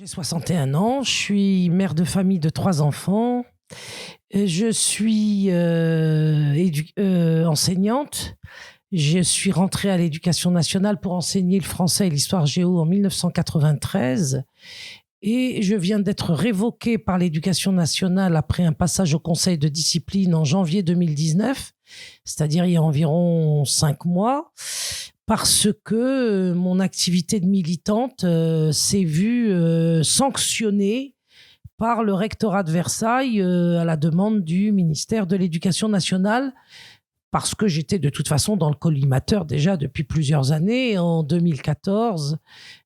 J'ai 61 ans, je suis mère de famille de 3 enfants. Je suis enseignante. Je suis rentrée à l'Éducation nationale pour enseigner le français et l'histoire géo en 1993 et je viens d'être révoquée par l'Éducation nationale après un passage au conseil de discipline en janvier 2019, c'est-à-dire il y a environ 5 mois, parce que mon activité de militante s'est vue sanctionnée par le rectorat de Versailles à la demande du ministère de l'Éducation nationale, parce que j'étais de toute façon dans le collimateur déjà depuis plusieurs années. En 2014,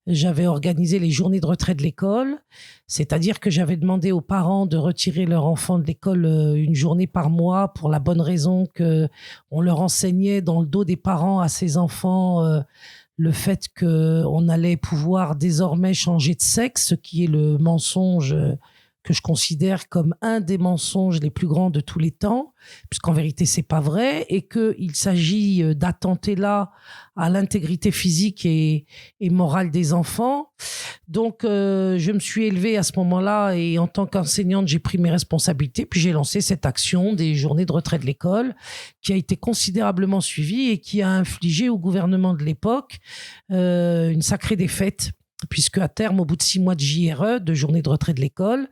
j'avais organisé les journées de retrait de l'école, c'est-à-dire que j'avais demandé aux parents de retirer leur enfant de l'école une journée par mois pour la bonne raison qu'on leur enseignait dans le dos des parents à ces enfants le fait qu'on allait pouvoir désormais changer de sexe, ce qui est le mensonge que je considère comme un des mensonges les plus grands de tous les temps, puisqu'en vérité, c'est pas vrai, et qu'il s'agit d'attenter là à l'intégrité physique et morale des enfants. Donc, je me suis élevée à ce moment-là et en tant qu'enseignante, j'ai pris mes responsabilités, puis j'ai lancé cette action des journées de retrait de l'école qui a été considérablement suivie et qui a infligé au gouvernement de l'époque une sacrée défaite. Puisque à terme, au bout de 6 mois de JRE, de journée de retrait de l'école,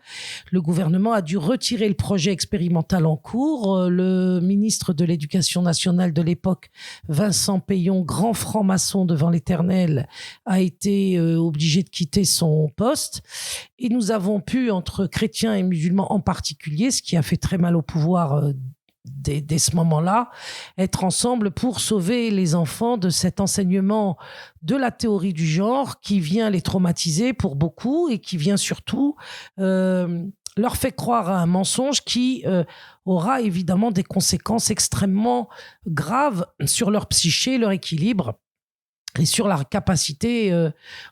le gouvernement a dû retirer le projet expérimental en cours. Le ministre de l'Éducation nationale de l'époque, Vincent Peillon, grand franc-maçon devant l'Éternel, a été obligé de quitter son poste. Et nous avons pu, entre chrétiens et musulmans en particulier, ce qui a fait très mal au pouvoir dès ce moment-là, être ensemble pour sauver les enfants de cet enseignement de la théorie du genre qui vient les traumatiser pour beaucoup et qui vient surtout leur fait croire à un mensonge qui aura évidemment des conséquences extrêmement graves sur leur psyché, leur équilibre et sur la capacité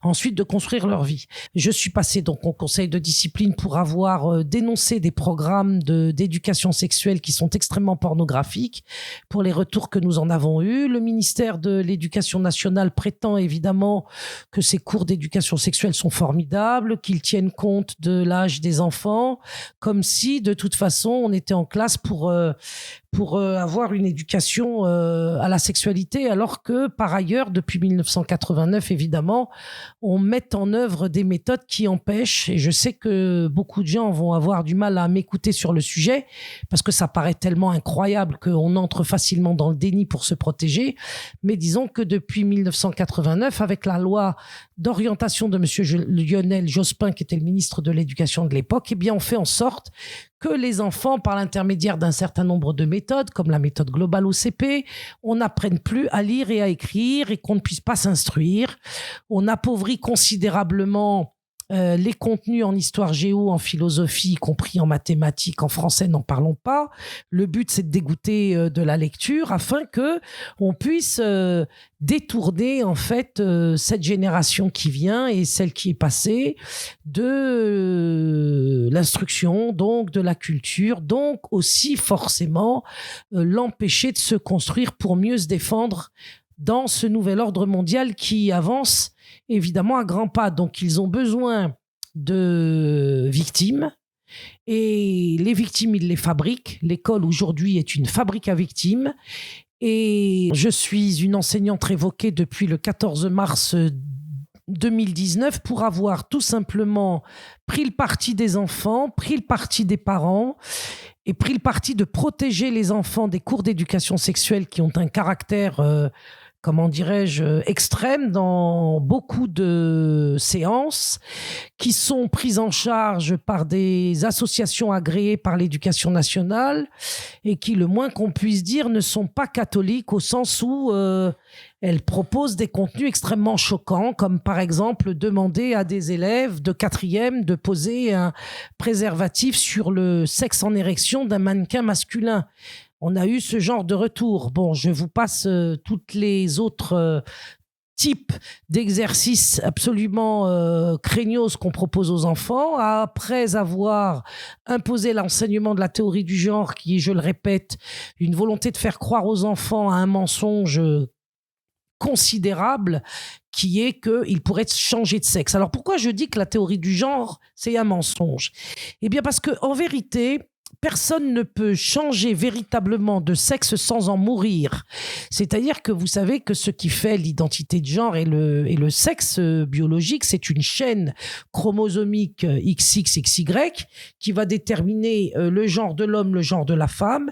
ensuite de construire leur vie. Je suis passée donc au conseil de discipline pour avoir dénoncé des programmes d'éducation sexuelle qui sont extrêmement pornographiques pour les retours que nous en avons eus. Le ministère de l'Éducation nationale prétend évidemment que ces cours d'éducation sexuelle sont formidables, qu'ils tiennent compte de l'âge des enfants, comme si de toute façon on était en classe pour avoir une éducation à la sexualité, alors que par ailleurs, depuis 1989, évidemment, on met en œuvre des méthodes qui empêchent, et je sais que beaucoup de gens vont avoir du mal à m'écouter sur le sujet, parce que ça paraît tellement incroyable qu'on entre facilement dans le déni pour se protéger, mais disons que depuis 1989, avec la loi d'orientation de monsieur Lionel Jospin, qui était le ministre de l'Éducation de l'époque, eh bien, on fait en sorte que les enfants, par l'intermédiaire d'un certain nombre de méthodes, comme la méthode globale OCP, on n'apprenne plus à lire et à écrire et qu'on ne puisse pas s'instruire. On appauvrit considérablement les contenus en histoire géo, en philosophie, y compris en mathématiques, en français, n'en parlons pas. Le but, c'est de dégoûter de la lecture afin que on puisse détourner en fait cette génération qui vient et celle qui est passée de l'instruction, donc de la culture, donc aussi forcément l'empêcher de se construire pour mieux se défendre dans ce nouvel ordre mondial qui avance évidemment à grands pas. Donc ils ont besoin de victimes et les victimes, ils les fabriquent. L'école aujourd'hui est une fabrique à victimes et je suis une enseignante révoquée depuis le 14 mars 2019 pour avoir tout simplement pris le parti des enfants, pris le parti des parents et pris le parti de protéger les enfants des cours d'éducation sexuelle qui ont un caractère comment dirais-je, extrême dans beaucoup de séances qui sont prises en charge par des associations agréées par l'Éducation nationale et qui, le moins qu'on puisse dire, ne sont pas catholiques au sens où elles proposent des contenus extrêmement choquants, comme par exemple demander à des élèves de 4e de poser un préservatif sur le sexe en érection d'un mannequin masculin. On a eu ce genre de retour. Bon, je vous passe toutes les autres types d'exercices absolument craignos qu'on propose aux enfants. Après avoir imposé l'enseignement de la théorie du genre, qui est, je le répète, une volonté de faire croire aux enfants à un mensonge considérable qui est qu'il pourrait changer de sexe. Alors pourquoi je dis que la théorie du genre, c'est un mensonge? Eh bien parce qu'en vérité, personne ne peut changer véritablement de sexe sans en mourir. C'est-à-dire que vous savez que ce qui fait l'identité de genre et le sexe biologique, c'est une chaîne chromosomique XXXY qui va déterminer le genre de l'homme, le genre de la femme.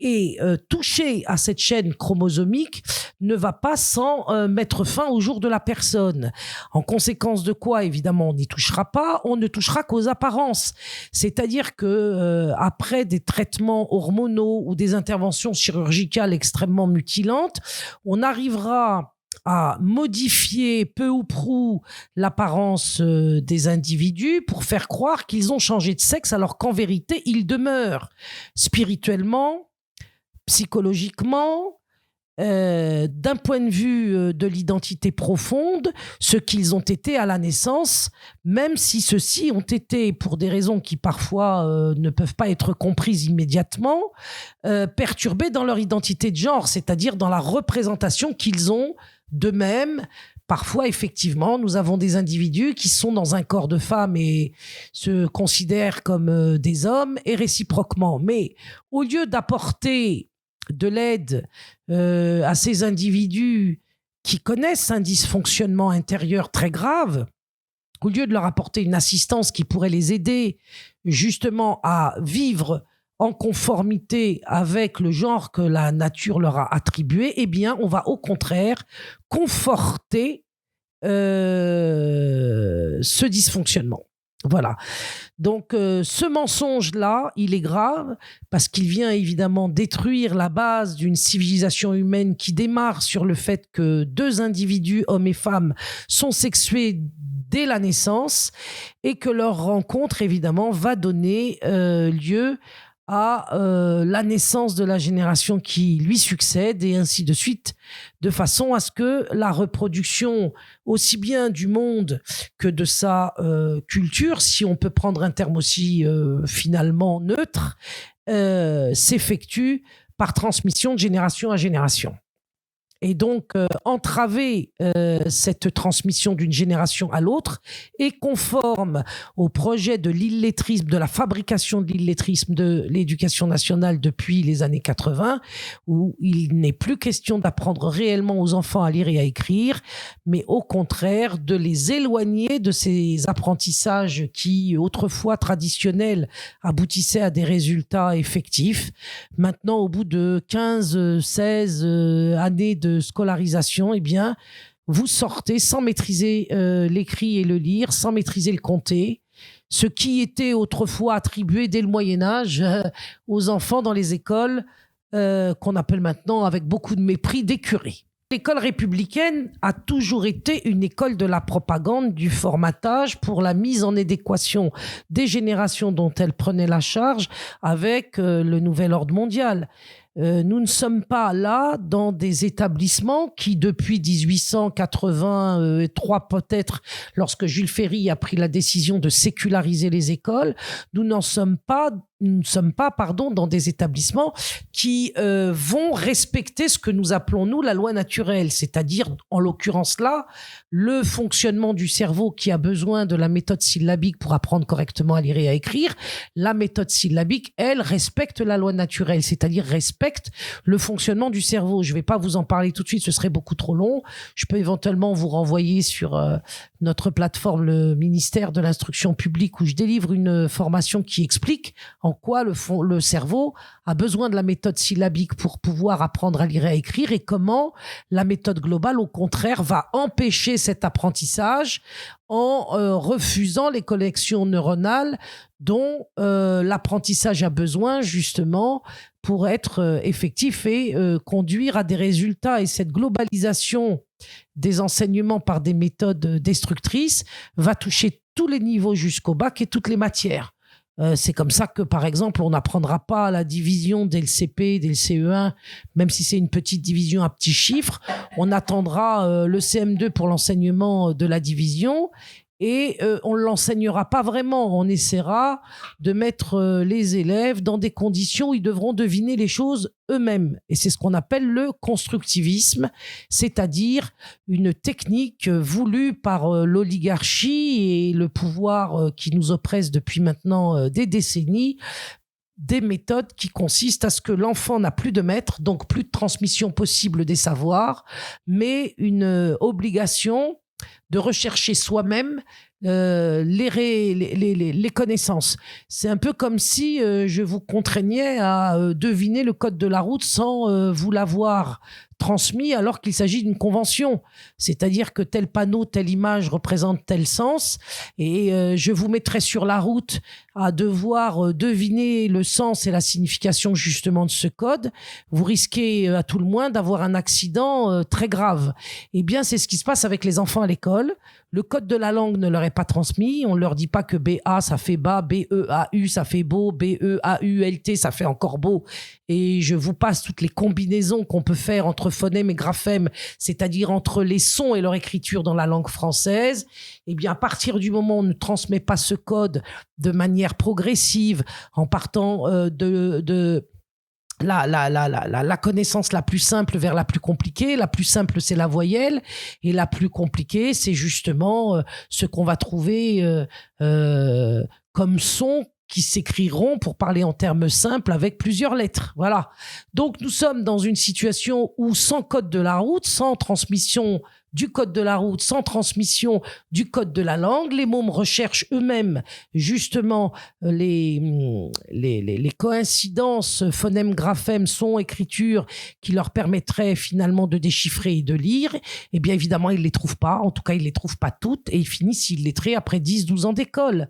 Et toucher à cette chaîne chromosomique ne va pas sans mettre fin au jour de la personne. En conséquence de quoi, évidemment, on n'y touchera pas, on ne touchera qu'aux apparences. C'est-à-dire que après des traitements hormonaux ou des interventions chirurgicales extrêmement mutilantes, on arrivera à modifier peu ou prou l'apparence des individus pour faire croire qu'ils ont changé de sexe alors qu'en vérité, ils demeurent spirituellement, psychologiquement, d'un point de vue de l'identité profonde, ce qu'ils ont été à la naissance, même si ceux-ci ont été, pour des raisons qui parfois ne peuvent pas être comprises immédiatement, perturbés dans leur identité de genre, c'est-à-dire dans la représentation qu'ils ont d'eux-mêmes. Parfois, effectivement, nous avons des individus qui sont dans un corps de femme et se considèrent comme des hommes, et réciproquement. Mais au lieu d'apporter de l'aide à ces individus qui connaissent un dysfonctionnement intérieur très grave, au lieu de leur apporter une assistance qui pourrait les aider justement à vivre en conformité avec le genre que la nature leur a attribué, eh bien, on va au contraire conforter ce dysfonctionnement. Voilà. Donc, ce mensonge-là, il est grave parce qu'il vient évidemment détruire la base d'une civilisation humaine qui démarre sur le fait que deux individus, hommes et femmes, sont sexués dès la naissance et que leur rencontre, évidemment, va donner lieu à la naissance de la génération qui lui succède et ainsi de suite, de façon à ce que la reproduction aussi bien du monde que de sa culture, si on peut prendre un terme aussi finalement neutre, s'effectue par transmission de génération à génération. Et donc, entraver cette transmission d'une génération à l'autre est conforme au projet de l'illettrisme, de la fabrication de l'illettrisme de l'éducation nationale depuis les années 80, où il n'est plus question d'apprendre réellement aux enfants à lire et à écrire, mais au contraire de les éloigner de ces apprentissages qui, autrefois traditionnels, aboutissaient à des résultats effectifs. Maintenant, au bout de 15, 16 années de scolarisation, eh bien, vous sortez sans maîtriser l'écrit et le lire, sans maîtriser le compter, ce qui était autrefois attribué dès le Moyen-Âge aux enfants dans les écoles qu'on appelle maintenant avec beaucoup de mépris des curés. L'école républicaine a toujours été une école de la propagande, du formatage pour la mise en adéquation des générations dont elle prenait la charge avec le nouvel ordre mondial. Nous ne sommes pas là dans des établissements qui, depuis 1883 peut-être, lorsque Jules Ferry a pris la décision de séculariser les écoles, nous ne sommes pas dans des établissements qui vont respecter ce que nous appelons, nous, la loi naturelle, c'est-à-dire, en l'occurrence là, le fonctionnement du cerveau qui a besoin de la méthode syllabique pour apprendre correctement à lire et à écrire. La méthode syllabique, elle, respecte la loi naturelle, c'est-à-dire respecte le fonctionnement du cerveau. Je ne vais pas vous en parler tout de suite, ce serait beaucoup trop long. Je peux éventuellement vous renvoyer sur notre plateforme, le ministère de l'Instruction publique, où je délivre une formation qui explique en quoi le cerveau a besoin de la méthode syllabique pour pouvoir apprendre à lire et à écrire, et comment la méthode globale, au contraire, va empêcher cet apprentissage en refusant les connexions neuronales dont l'apprentissage a besoin justement pour être effectif et conduire à des résultats. Et cette globalisation des enseignements par des méthodes destructrices va toucher tous les niveaux jusqu'au bac et toutes les matières. C'est comme ça que, par exemple, on n'apprendra pas la division dès le CP, dès le CE1, même si c'est une petite division à petits chiffres. On attendra le CM2 pour l'enseignement de la division. et on ne l'enseignera pas vraiment. On essaiera de mettre les élèves dans des conditions où ils devront deviner les choses eux-mêmes. Et c'est ce qu'on appelle le constructivisme, c'est-à-dire une technique voulue par l'oligarchie et le pouvoir qui nous oppresse depuis maintenant des décennies, des méthodes qui consistent à ce que l'enfant n'a plus de maître, donc plus de transmission possible des savoirs, mais une obligation de rechercher soi-même les connaissances. C'est un peu comme si je vous contraignais à deviner le code de la route sans vous l'avoir transmis alors qu'il s'agit d'une convention. C'est-à-dire que tel panneau, telle image représente tel sens et je vous mettrai sur la route à devoir deviner le sens et la signification justement de ce code. Vous risquez à tout le moins d'avoir un accident très grave. Eh bien, c'est ce qui se passe avec les enfants à l'école. Le code de la langue ne leur est pas transmis. On ne leur dit pas que BA, ça fait bas, BEAU, ça fait beau, BEAULT, ça fait encore beau. Et je vous passe toutes les combinaisons qu'on peut faire entre phonème et graphème, c'est-à-dire entre les sons et leur écriture dans la langue française. Eh bien, à partir du moment où on ne transmet pas ce code de manière progressive, en partant de la connaissance la plus simple vers la plus compliquée. La plus simple, c'est la voyelle. Et la plus compliquée, c'est justement ce qu'on va trouver comme son qui s'écriront, pour parler en termes simples, avec plusieurs lettres. Voilà. Donc, nous sommes dans une situation où, sans code de la route, sans transmission du code de la route, sans transmission du code de la langue, les mômes recherchent eux-mêmes justement les coïncidences phonème, graphème, son, écriture qui leur permettraient finalement de déchiffrer et de lire. Eh bien, évidemment, ils ne les trouvent pas. En tout cas, ils ne les trouvent pas toutes et ils finissent illettrés après 10-12 ans d'école.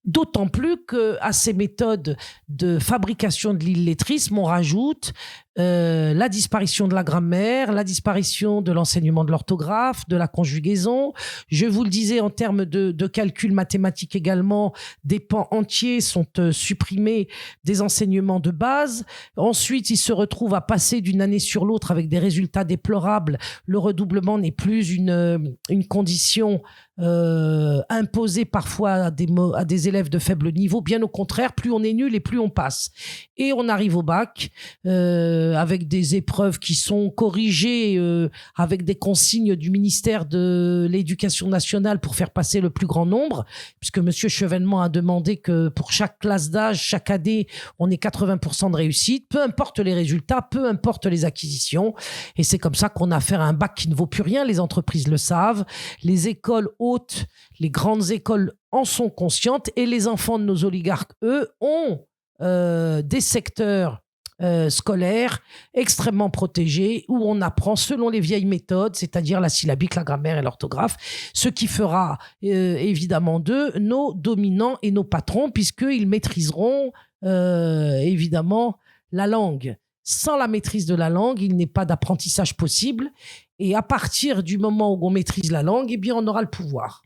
D'autant plus qu'à ces méthodes de fabrication de l'illettrisme, on rajoute la disparition de la grammaire, la disparition de l'enseignement de l'orthographe, de la conjugaison. Je vous le disais, en termes de calcul mathématique également, des pans entiers sont supprimés des enseignements de base. Ensuite, ils se retrouvent à passer d'une année sur l'autre avec des résultats déplorables. Le redoublement n'est plus une condition imposée parfois à des élèves de faible niveau. Bien au contraire, plus on est nul et plus on passe. Et on arrive au bac avec des épreuves qui sont corrigées avec des consignes du ministère de l'Éducation nationale pour faire passer le plus grand nombre, puisque Monsieur Chevènement a demandé que pour chaque classe d'âge, chaque année, on ait 80% de réussite, peu importe les résultats, peu importe les acquisitions. Et c'est comme ça qu'on a affaire à un bac qui ne vaut plus rien. Les entreprises le savent, les écoles hautes, les grandes écoles en sont conscientes, et les enfants de nos oligarques, eux, ont des secteurs scolaires extrêmement protégés où on apprend selon les vieilles méthodes, c'est-à-dire la syllabique, la grammaire et l'orthographe, ce qui fera évidemment d'eux nos dominants et nos patrons, puisqu'ils maîtriseront évidemment la langue. Sans la maîtrise de la langue, il n'est pas d'apprentissage possible, et à partir du moment où on maîtrise la langue, eh bien on aura le pouvoir.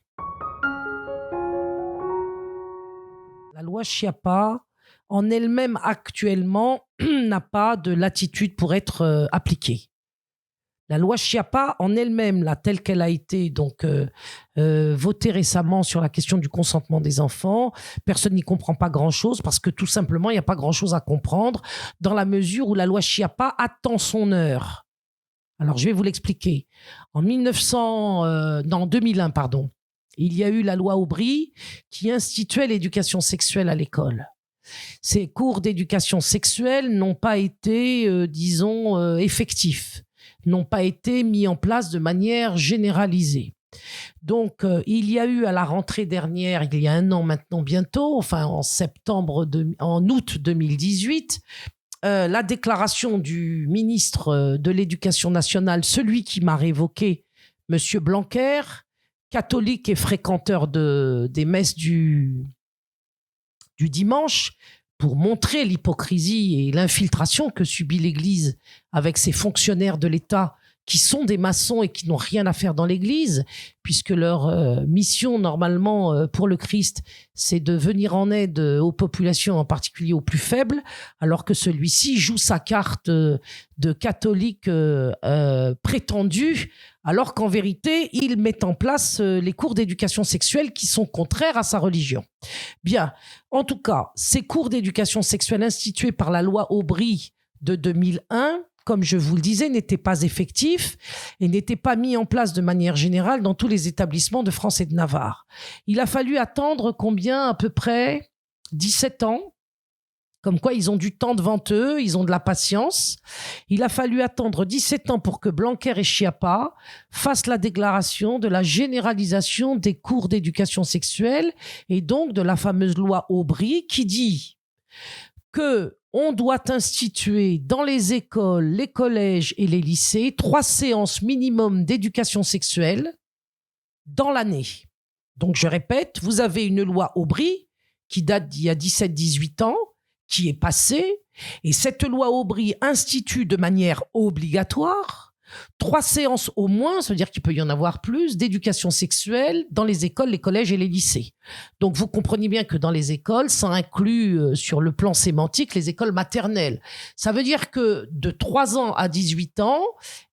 La loi Schiappa, en elle-même actuellement, n'a pas de latitude pour être appliquée. La loi Schiappa, en elle-même, là, telle qu'elle a été donc votée récemment sur la question du consentement des enfants, personne n'y comprend pas grand-chose parce que tout simplement, il n'y a pas grand-chose à comprendre dans la mesure où la loi Schiappa attend son heure. Alors, je vais vous l'expliquer. En 2001, pardon, il y a eu la loi Aubry qui instituait l'éducation sexuelle à l'école. Ces cours d'éducation sexuelle n'ont pas été, effectifs, n'ont pas été mis en place de manière généralisée. Donc, il y a eu à la rentrée dernière, il y a un an maintenant bientôt, enfin en août 2018, la déclaration du ministre de l'Éducation nationale, celui qui m'a révoqué, Monsieur Blanquer, catholique et fréquenteur des messes du dimanche, pour montrer l'hypocrisie et l'infiltration que subit l'Église avec ses fonctionnaires de l'État qui sont des maçons et qui n'ont rien à faire dans l'Église, puisque leur mission, normalement, pour le Christ, c'est de venir en aide aux populations, en particulier aux plus faibles, alors que celui-ci joue sa carte de catholique prétendu, alors qu'en vérité, il met en place les cours d'éducation sexuelle qui sont contraires à sa religion. Bien, en tout cas, ces cours d'éducation sexuelle institués par la loi Aubry de 2001, comme je vous le disais, n'étaient pas effectifs et n'étaient pas mis en place de manière générale dans tous les établissements de France et de Navarre. Il a fallu attendre combien? À peu près 17 ans. Comme quoi, ils ont du temps devant eux, ils ont de la patience. Il a fallu attendre 17 ans pour que Blanquer et Schiappa fassent la déclaration de la généralisation des cours d'éducation sexuelle et donc de la fameuse loi Aubry qui dit que on doit instituer dans les écoles, les collèges et les lycées 3 séances minimum d'éducation sexuelle dans l'année. Donc, je répète, vous avez une loi Aubry qui date d'il y a 17-18 ans, qui est passée, et cette loi Aubry institue de manière obligatoire 3 séances au moins, ça veut dire qu'il peut y en avoir plus, d'éducation sexuelle dans les écoles, les collèges et les lycées. Donc, vous comprenez bien que dans les écoles, ça inclut sur le plan sémantique les écoles maternelles. Ça veut dire que de 3 ans à 18 ans,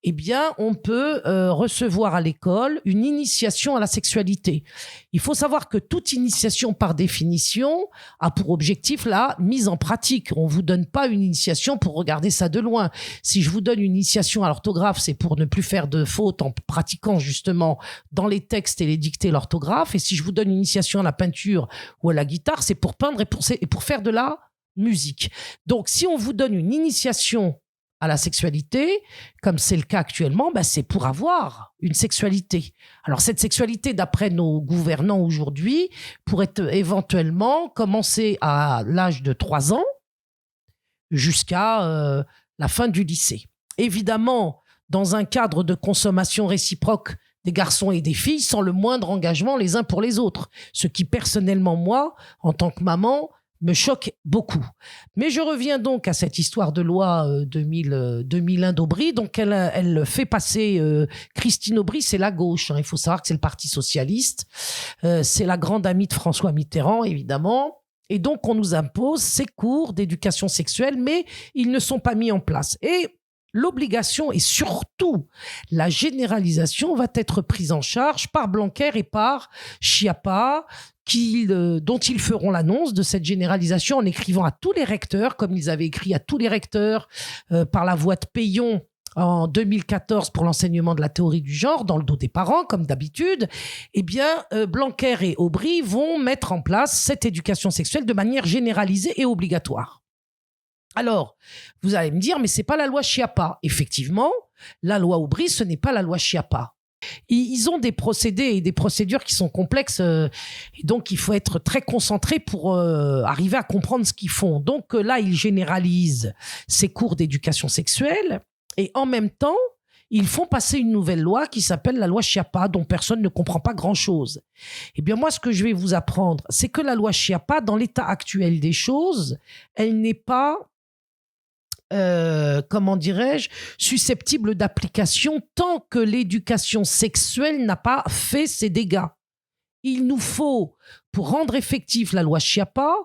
eh bien, on peut recevoir à l'école une initiation à la sexualité. Il faut savoir que toute initiation, par définition, a pour objectif la mise en pratique. On vous donne pas une initiation pour regarder ça de loin. Si je vous donne une initiation à l'orthographe, c'est pour ne plus faire de fautes en pratiquant justement dans les textes et les dictées l'orthographe. Et si je vous donne une initiation à la peinture ou à la guitare, c'est pour peindre et pour faire de la musique. Donc, si on vous donne une initiation à la sexualité, comme c'est le cas actuellement, ben c'est pour avoir une sexualité. Alors, cette sexualité, d'après nos gouvernants aujourd'hui, pourrait éventuellement commencer à l'âge de 3 ans jusqu'à la fin du lycée. Évidemment, dans un cadre de consommation réciproque des garçons et des filles, sans le moindre engagement les uns pour les autres. Ce qui, personnellement, moi, en tant que maman, me choque beaucoup. Mais je reviens donc à cette histoire de loi 2001 d'Aubry. Donc, elle fait passer Christine Aubry, c'est la gauche. Hein. Il faut savoir que c'est le Parti socialiste. C'est la grande amie de François Mitterrand, évidemment. Et donc, on nous impose ces cours d'éducation sexuelle, mais ils ne sont pas mis en place. Et l'obligation et surtout la généralisation va être prise en charge par Blanquer et par Schiappa, dont ils feront l'annonce de cette généralisation en écrivant à tous les recteurs, comme ils avaient écrit à tous les recteurs par la voie de Payon en 2014 pour l'enseignement de la théorie du genre, dans le dos des parents, comme d'habitude. Eh bien, Blanquer et Aubry vont mettre en place cette éducation sexuelle de manière généralisée et obligatoire. Alors, vous allez me dire, mais c'est pas la loi Schiappa. Effectivement, la loi Aubry, ce n'est pas la loi Schiappa. Ils ont des procédés et des procédures qui sont complexes, et donc il faut être très concentré pour arriver à comprendre ce qu'ils font. Donc là, ils généralisent ces cours d'éducation sexuelle et en même temps, ils font passer une nouvelle loi qui s'appelle la loi Schiappa, dont personne ne comprend pas grand-chose. Eh bien, moi, ce que je vais vous apprendre, c'est que la loi Schiappa, dans l'état actuel des choses, elle n'est pas comment dirais-je, susceptible d'application tant que l'éducation sexuelle n'a pas fait ses dégâts. Il nous faut, pour rendre effective la loi Schiappa,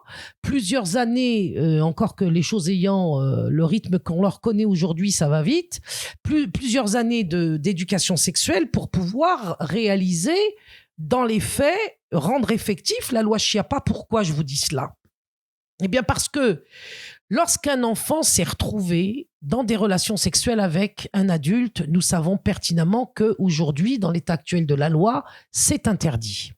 plusieurs années, encore que les choses ayant le rythme qu'on leur connaît aujourd'hui, ça va vite, plusieurs années d'éducation sexuelle pour pouvoir réaliser, dans les faits, rendre effectif la loi Schiappa. Pourquoi je vous dis cela ? Eh bien parce que lorsqu'un enfant s'est retrouvé dans des relations sexuelles avec un adulte, nous savons pertinemment qu'aujourd'hui, dans l'état actuel de la loi, c'est interdit.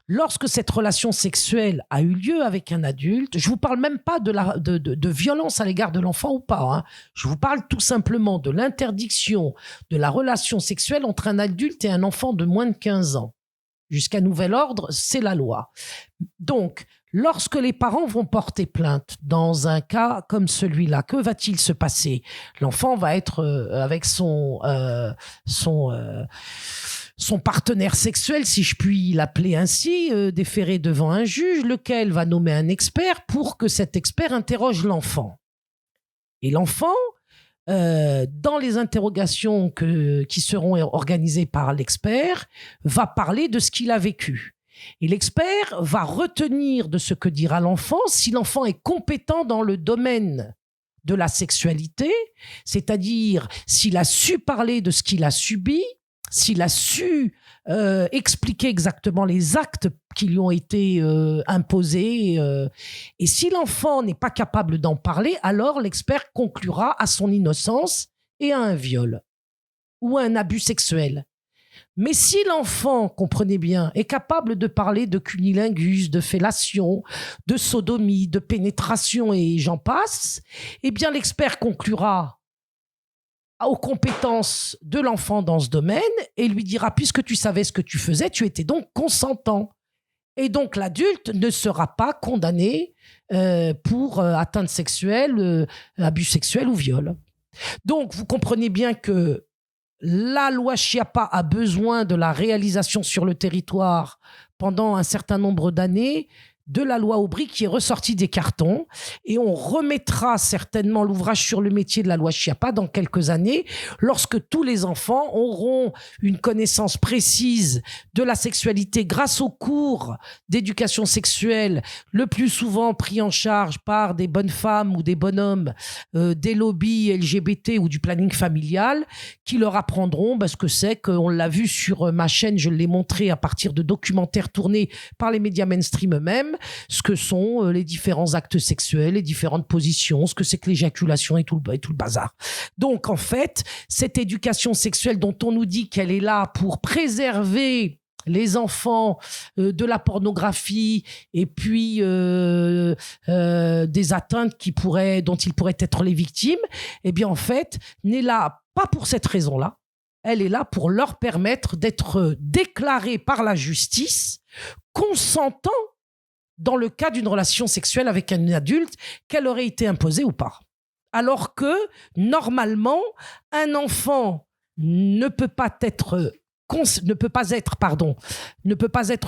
Lorsque cette relation sexuelle a eu lieu avec un adulte, je ne vous parle même pas de violence à l'égard de l'enfant ou pas, hein. Je vous parle tout simplement de l'interdiction de la relation sexuelle entre un adulte et un enfant de moins de 15 ans. Jusqu'à nouvel ordre, c'est la loi. Donc, lorsque les parents vont porter plainte dans un cas comme celui-là, que va-t-il se passer ? L'enfant va être avec son partenaire sexuel, si je puis l'appeler ainsi, déféré devant un juge, lequel va nommer un expert pour que cet expert interroge l'enfant. Et l'enfant dans les interrogations qui seront organisées par l'expert, va parler de ce qu'il a vécu. Et l'expert va retenir de ce que dira l'enfant si l'enfant est compétent dans le domaine de la sexualité, c'est-à-dire s'il a su parler de ce qu'il a subi, s'il a su expliquer exactement les actes qui lui ont été imposés. Et si l'enfant n'est pas capable d'en parler, alors l'expert conclura à son innocence et à un viol ou à un abus sexuel. Mais si l'enfant, comprenez bien, est capable de parler de cunnilingus, de fellation, de sodomie, de pénétration et j'en passe, eh bien l'expert conclura aux compétences de l'enfant dans ce domaine et lui dira, puisque tu savais ce que tu faisais, tu étais donc consentant. Et donc l'adulte ne sera pas condamné pour atteinte sexuelle, abus sexuel ou viol. Donc vous comprenez bien que la loi Schiappa a besoin de la réalisation sur le territoire pendant un certain nombre d'années de la loi Aubry qui est ressortie des cartons, et on remettra certainement l'ouvrage sur le métier de la loi Schiappa dans quelques années, lorsque tous les enfants auront une connaissance précise de la sexualité grâce aux cours d'éducation sexuelle, le plus souvent pris en charge par des bonnes femmes ou des bonhommes, des lobbies LGBT ou du planning familial, qui leur apprendront ce que c'est, qu'on l'a vu sur ma chaîne, je l'ai montré à partir de documentaires tournés par les médias mainstream eux-mêmes, ce que sont les différents actes sexuels, les différentes positions, ce que c'est que l'éjaculation et tout le bazar. Donc, en fait, cette éducation sexuelle dont on nous dit qu'elle est là pour préserver les enfants de la pornographie et puis des atteintes dont ils pourraient être les victimes, eh bien, en fait, n'est là pas pour cette raison-là. Elle est là pour leur permettre d'être déclarés par la justice consentants dans le cas d'une relation sexuelle avec un adulte, qu'elle aurait été imposée ou pas. Alors que, normalement, un enfant ne peut pas être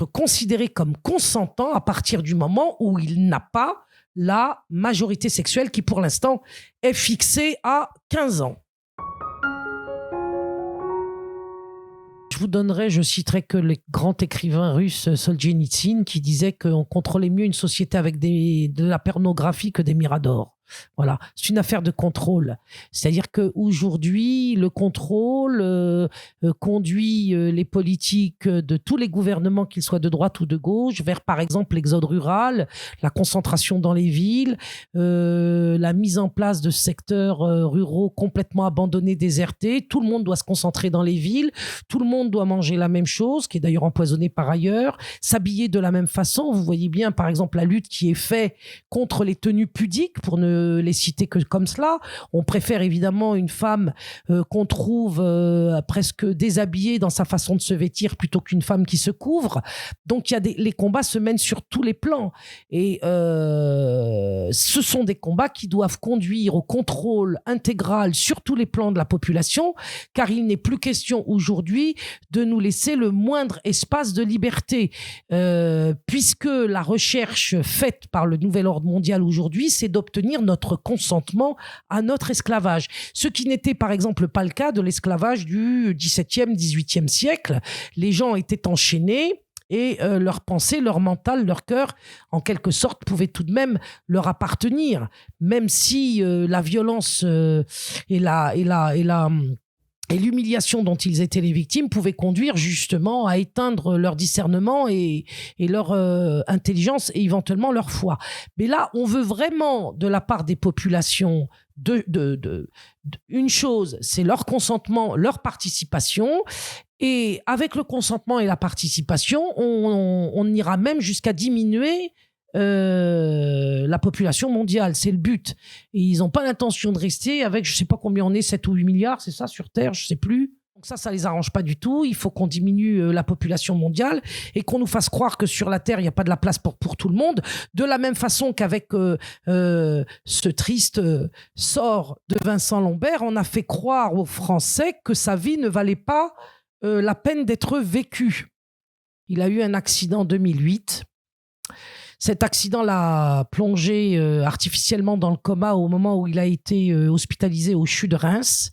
considéré comme consentant à partir du moment où il n'a pas la majorité sexuelle qui, pour l'instant, est fixée à 15 ans. Je citerai que le grand écrivain russe Solzhenitsyn qui disait qu'on contrôlait mieux une société avec de la pornographie que des miradors. Voilà, c'est une affaire de contrôle. C'est-à-dire qu'aujourd'hui, le contrôle conduit les politiques de tous les gouvernements, qu'ils soient de droite ou de gauche, vers, par exemple, l'exode rural, la concentration dans les villes, la mise en place de secteurs ruraux complètement abandonnés, désertés. Tout le monde doit se concentrer dans les villes. Tout le monde doit manger la même chose, qui est d'ailleurs empoisonnée par ailleurs, s'habiller de la même façon. Vous voyez bien, par exemple, la lutte qui est faite contre les tenues pudiques, pour ne les citer que comme cela. On préfère évidemment une femme qu'on trouve presque déshabillée dans sa façon de se vêtir plutôt qu'une femme qui se couvre. Donc les combats se mènent sur tous les plans, et ce sont des combats qui doivent conduire au contrôle intégral sur tous les plans de la population, car il n'est plus question aujourd'hui de nous laisser le moindre espace de liberté, puisque la recherche faite par le nouvel ordre mondial aujourd'hui, c'est d'obtenir notre consentement à notre esclavage. Ce qui n'était par exemple pas le cas de l'esclavage du XVIIe, XVIIIe siècle. Les gens étaient enchaînés et leur pensée, leur mental, leur cœur, en quelque sorte, pouvaient tout de même leur appartenir, même si la violence et l'humiliation dont ils étaient les victimes pouvaient conduire justement à éteindre leur discernement et leur intelligence et éventuellement leur foi. Mais là, on veut vraiment, de la part des populations, une chose, c'est leur consentement, leur participation. Et avec le consentement et la participation, on ira même jusqu'à diminuer la population mondiale, c'est le but. Et ils n'ont pas l'intention de rester avec, je ne sais pas combien on est, 7 ou 8 milliards, c'est ça, sur Terre, je ne sais plus. Donc ça les arrange pas du tout. Il faut qu'on diminue la population mondiale et qu'on nous fasse croire que sur la Terre, il n'y a pas de la place pour tout le monde. De la même façon qu'avec ce triste sort de Vincent Lambert, on a fait croire aux Français que sa vie ne valait pas la peine d'être vécue. Il a eu un accident en 2008. Cet accident l'a plongé artificiellement dans le coma au moment où il a été hospitalisé au CHU de Reims.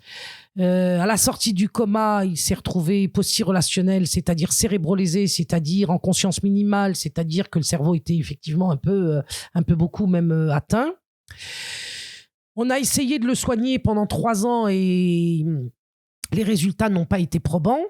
À la sortie du coma, il s'est retrouvé post-relationnel, c'est-à-dire cérébrolésé, c'est-à-dire en conscience minimale, c'est-à-dire que le cerveau était effectivement un peu beaucoup même atteint. On a essayé de le soigner pendant 3 ans et les résultats n'ont pas été probants.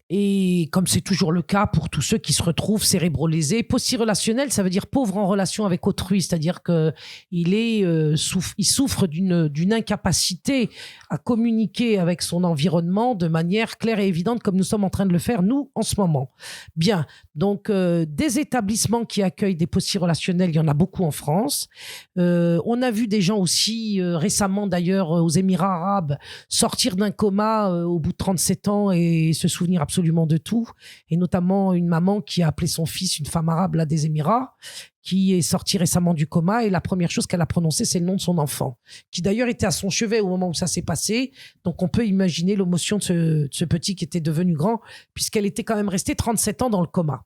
Et comme c'est toujours le cas pour tous ceux qui se retrouvent cérébrolésés, post-relationnel, ça veut dire pauvre en relation avec autrui, c'est-à-dire que il souffre d'une incapacité à communiquer avec son environnement de manière claire et évidente, comme nous sommes en train de le faire nous en ce moment. Bien, donc des établissements qui accueillent des post-relationnels, il y en a beaucoup en France. On a vu des gens aussi récemment d'ailleurs aux Émirats arabes sortir d'un coma au bout de 37 ans et se souvenir absolument de tout, et notamment une maman qui a appelé son fils une femme arabe là des Émirats, qui est sortie récemment du coma, et la première chose qu'elle a prononcée, c'est le nom de son enfant, qui d'ailleurs était à son chevet au moment où ça s'est passé. Donc on peut imaginer l'émotion de ce petit qui était devenu grand, puisqu'elle était quand même restée 37 ans dans le coma.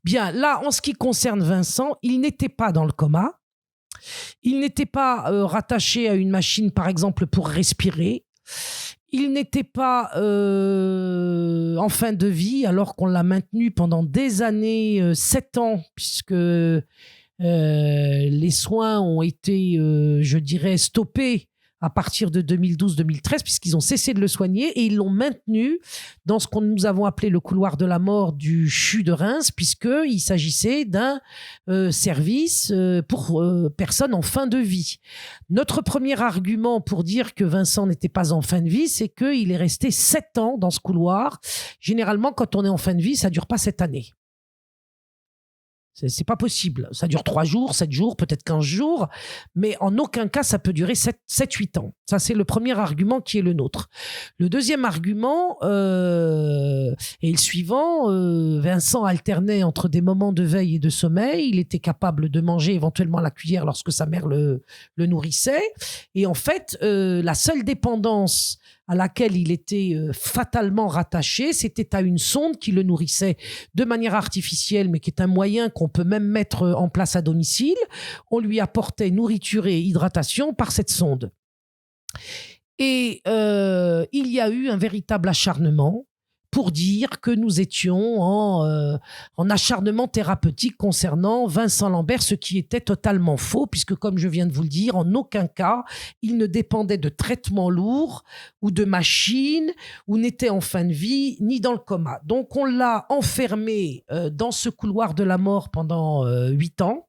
Bien, là, en ce qui concerne Vincent, il n'était pas dans le coma, il n'était pas rattaché à une machine, par exemple, pour respirer. Il n'était pas en fin de vie, alors qu'on l'a maintenu pendant des années, 7 ans, puisque les soins ont été, je dirais, stoppés à partir de 2012-2013, puisqu'ils ont cessé de le soigner, et ils l'ont maintenu dans ce que nous avons appelé le couloir de la mort du CHU de Reims, puisqu'il s'agissait d'un service pour personnes en fin de vie. Notre premier argument pour dire que Vincent n'était pas en fin de vie, c'est qu'il est resté 7 ans dans ce couloir. Généralement, quand on est en fin de vie, ça ne dure pas 7 années. C'est pas possible. Ça dure 3 jours, 7 jours, peut-être 15 jours, mais en aucun cas, ça peut durer 7-8 ans. Ça, c'est le premier argument qui est le nôtre. Le deuxième argument est le suivant. Vincent alternait entre des moments de veille et de sommeil. Il était capable de manger éventuellement à la cuillère lorsque sa mère le nourrissait. Et en fait, la seule dépendance à laquelle il était fatalement rattaché, c'était à une sonde qui le nourrissait de manière artificielle, mais qui est un moyen qu'on peut même mettre en place à domicile. On lui apportait nourriture et hydratation par cette sonde. Et il y a eu un véritable acharnement pour dire que nous étions en acharnement thérapeutique concernant Vincent Lambert, ce qui était totalement faux, puisque comme je viens de vous le dire, en aucun cas, il ne dépendait de traitements lourds ou de machines, ou n'était en fin de vie, ni dans le coma. Donc on l'a enfermé dans ce couloir de la mort pendant 8 ans.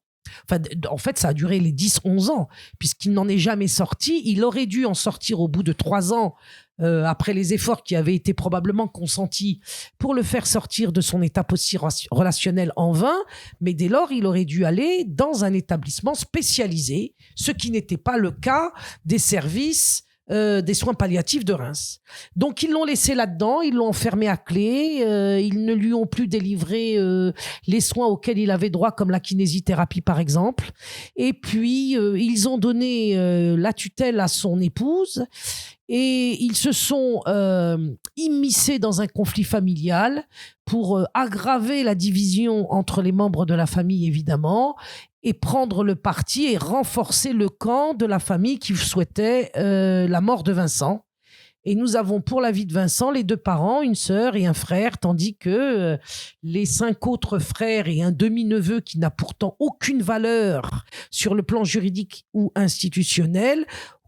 Enfin, en fait, ça a duré les 10-11 ans, puisqu'il n'en est jamais sorti. Il aurait dû en sortir au bout de 3 ans, après les efforts qui avaient été probablement consentis pour le faire sortir de son état post-relationnel en vain, mais dès lors, il aurait dû aller dans un établissement spécialisé, ce qui n'était pas le cas des services des soins palliatifs de Reims. Donc ils l'ont laissé là-dedans, ils l'ont enfermé à clé, ils ne lui ont plus délivré les soins auxquels il avait droit, comme la kinésithérapie par exemple, et puis ils ont donné la tutelle à son épouse, et ils se sont immiscés dans un conflit familial pour aggraver la division entre les membres de la famille, évidemment, et prendre le parti et renforcer le camp de la famille qui souhaitait la mort de Vincent. Et nous avons pour la vie de Vincent les 2 parents, une sœur et un frère, tandis que les 5 autres frères et un demi-neveu qui n'a pourtant aucune valeur sur le plan juridique ou institutionnel,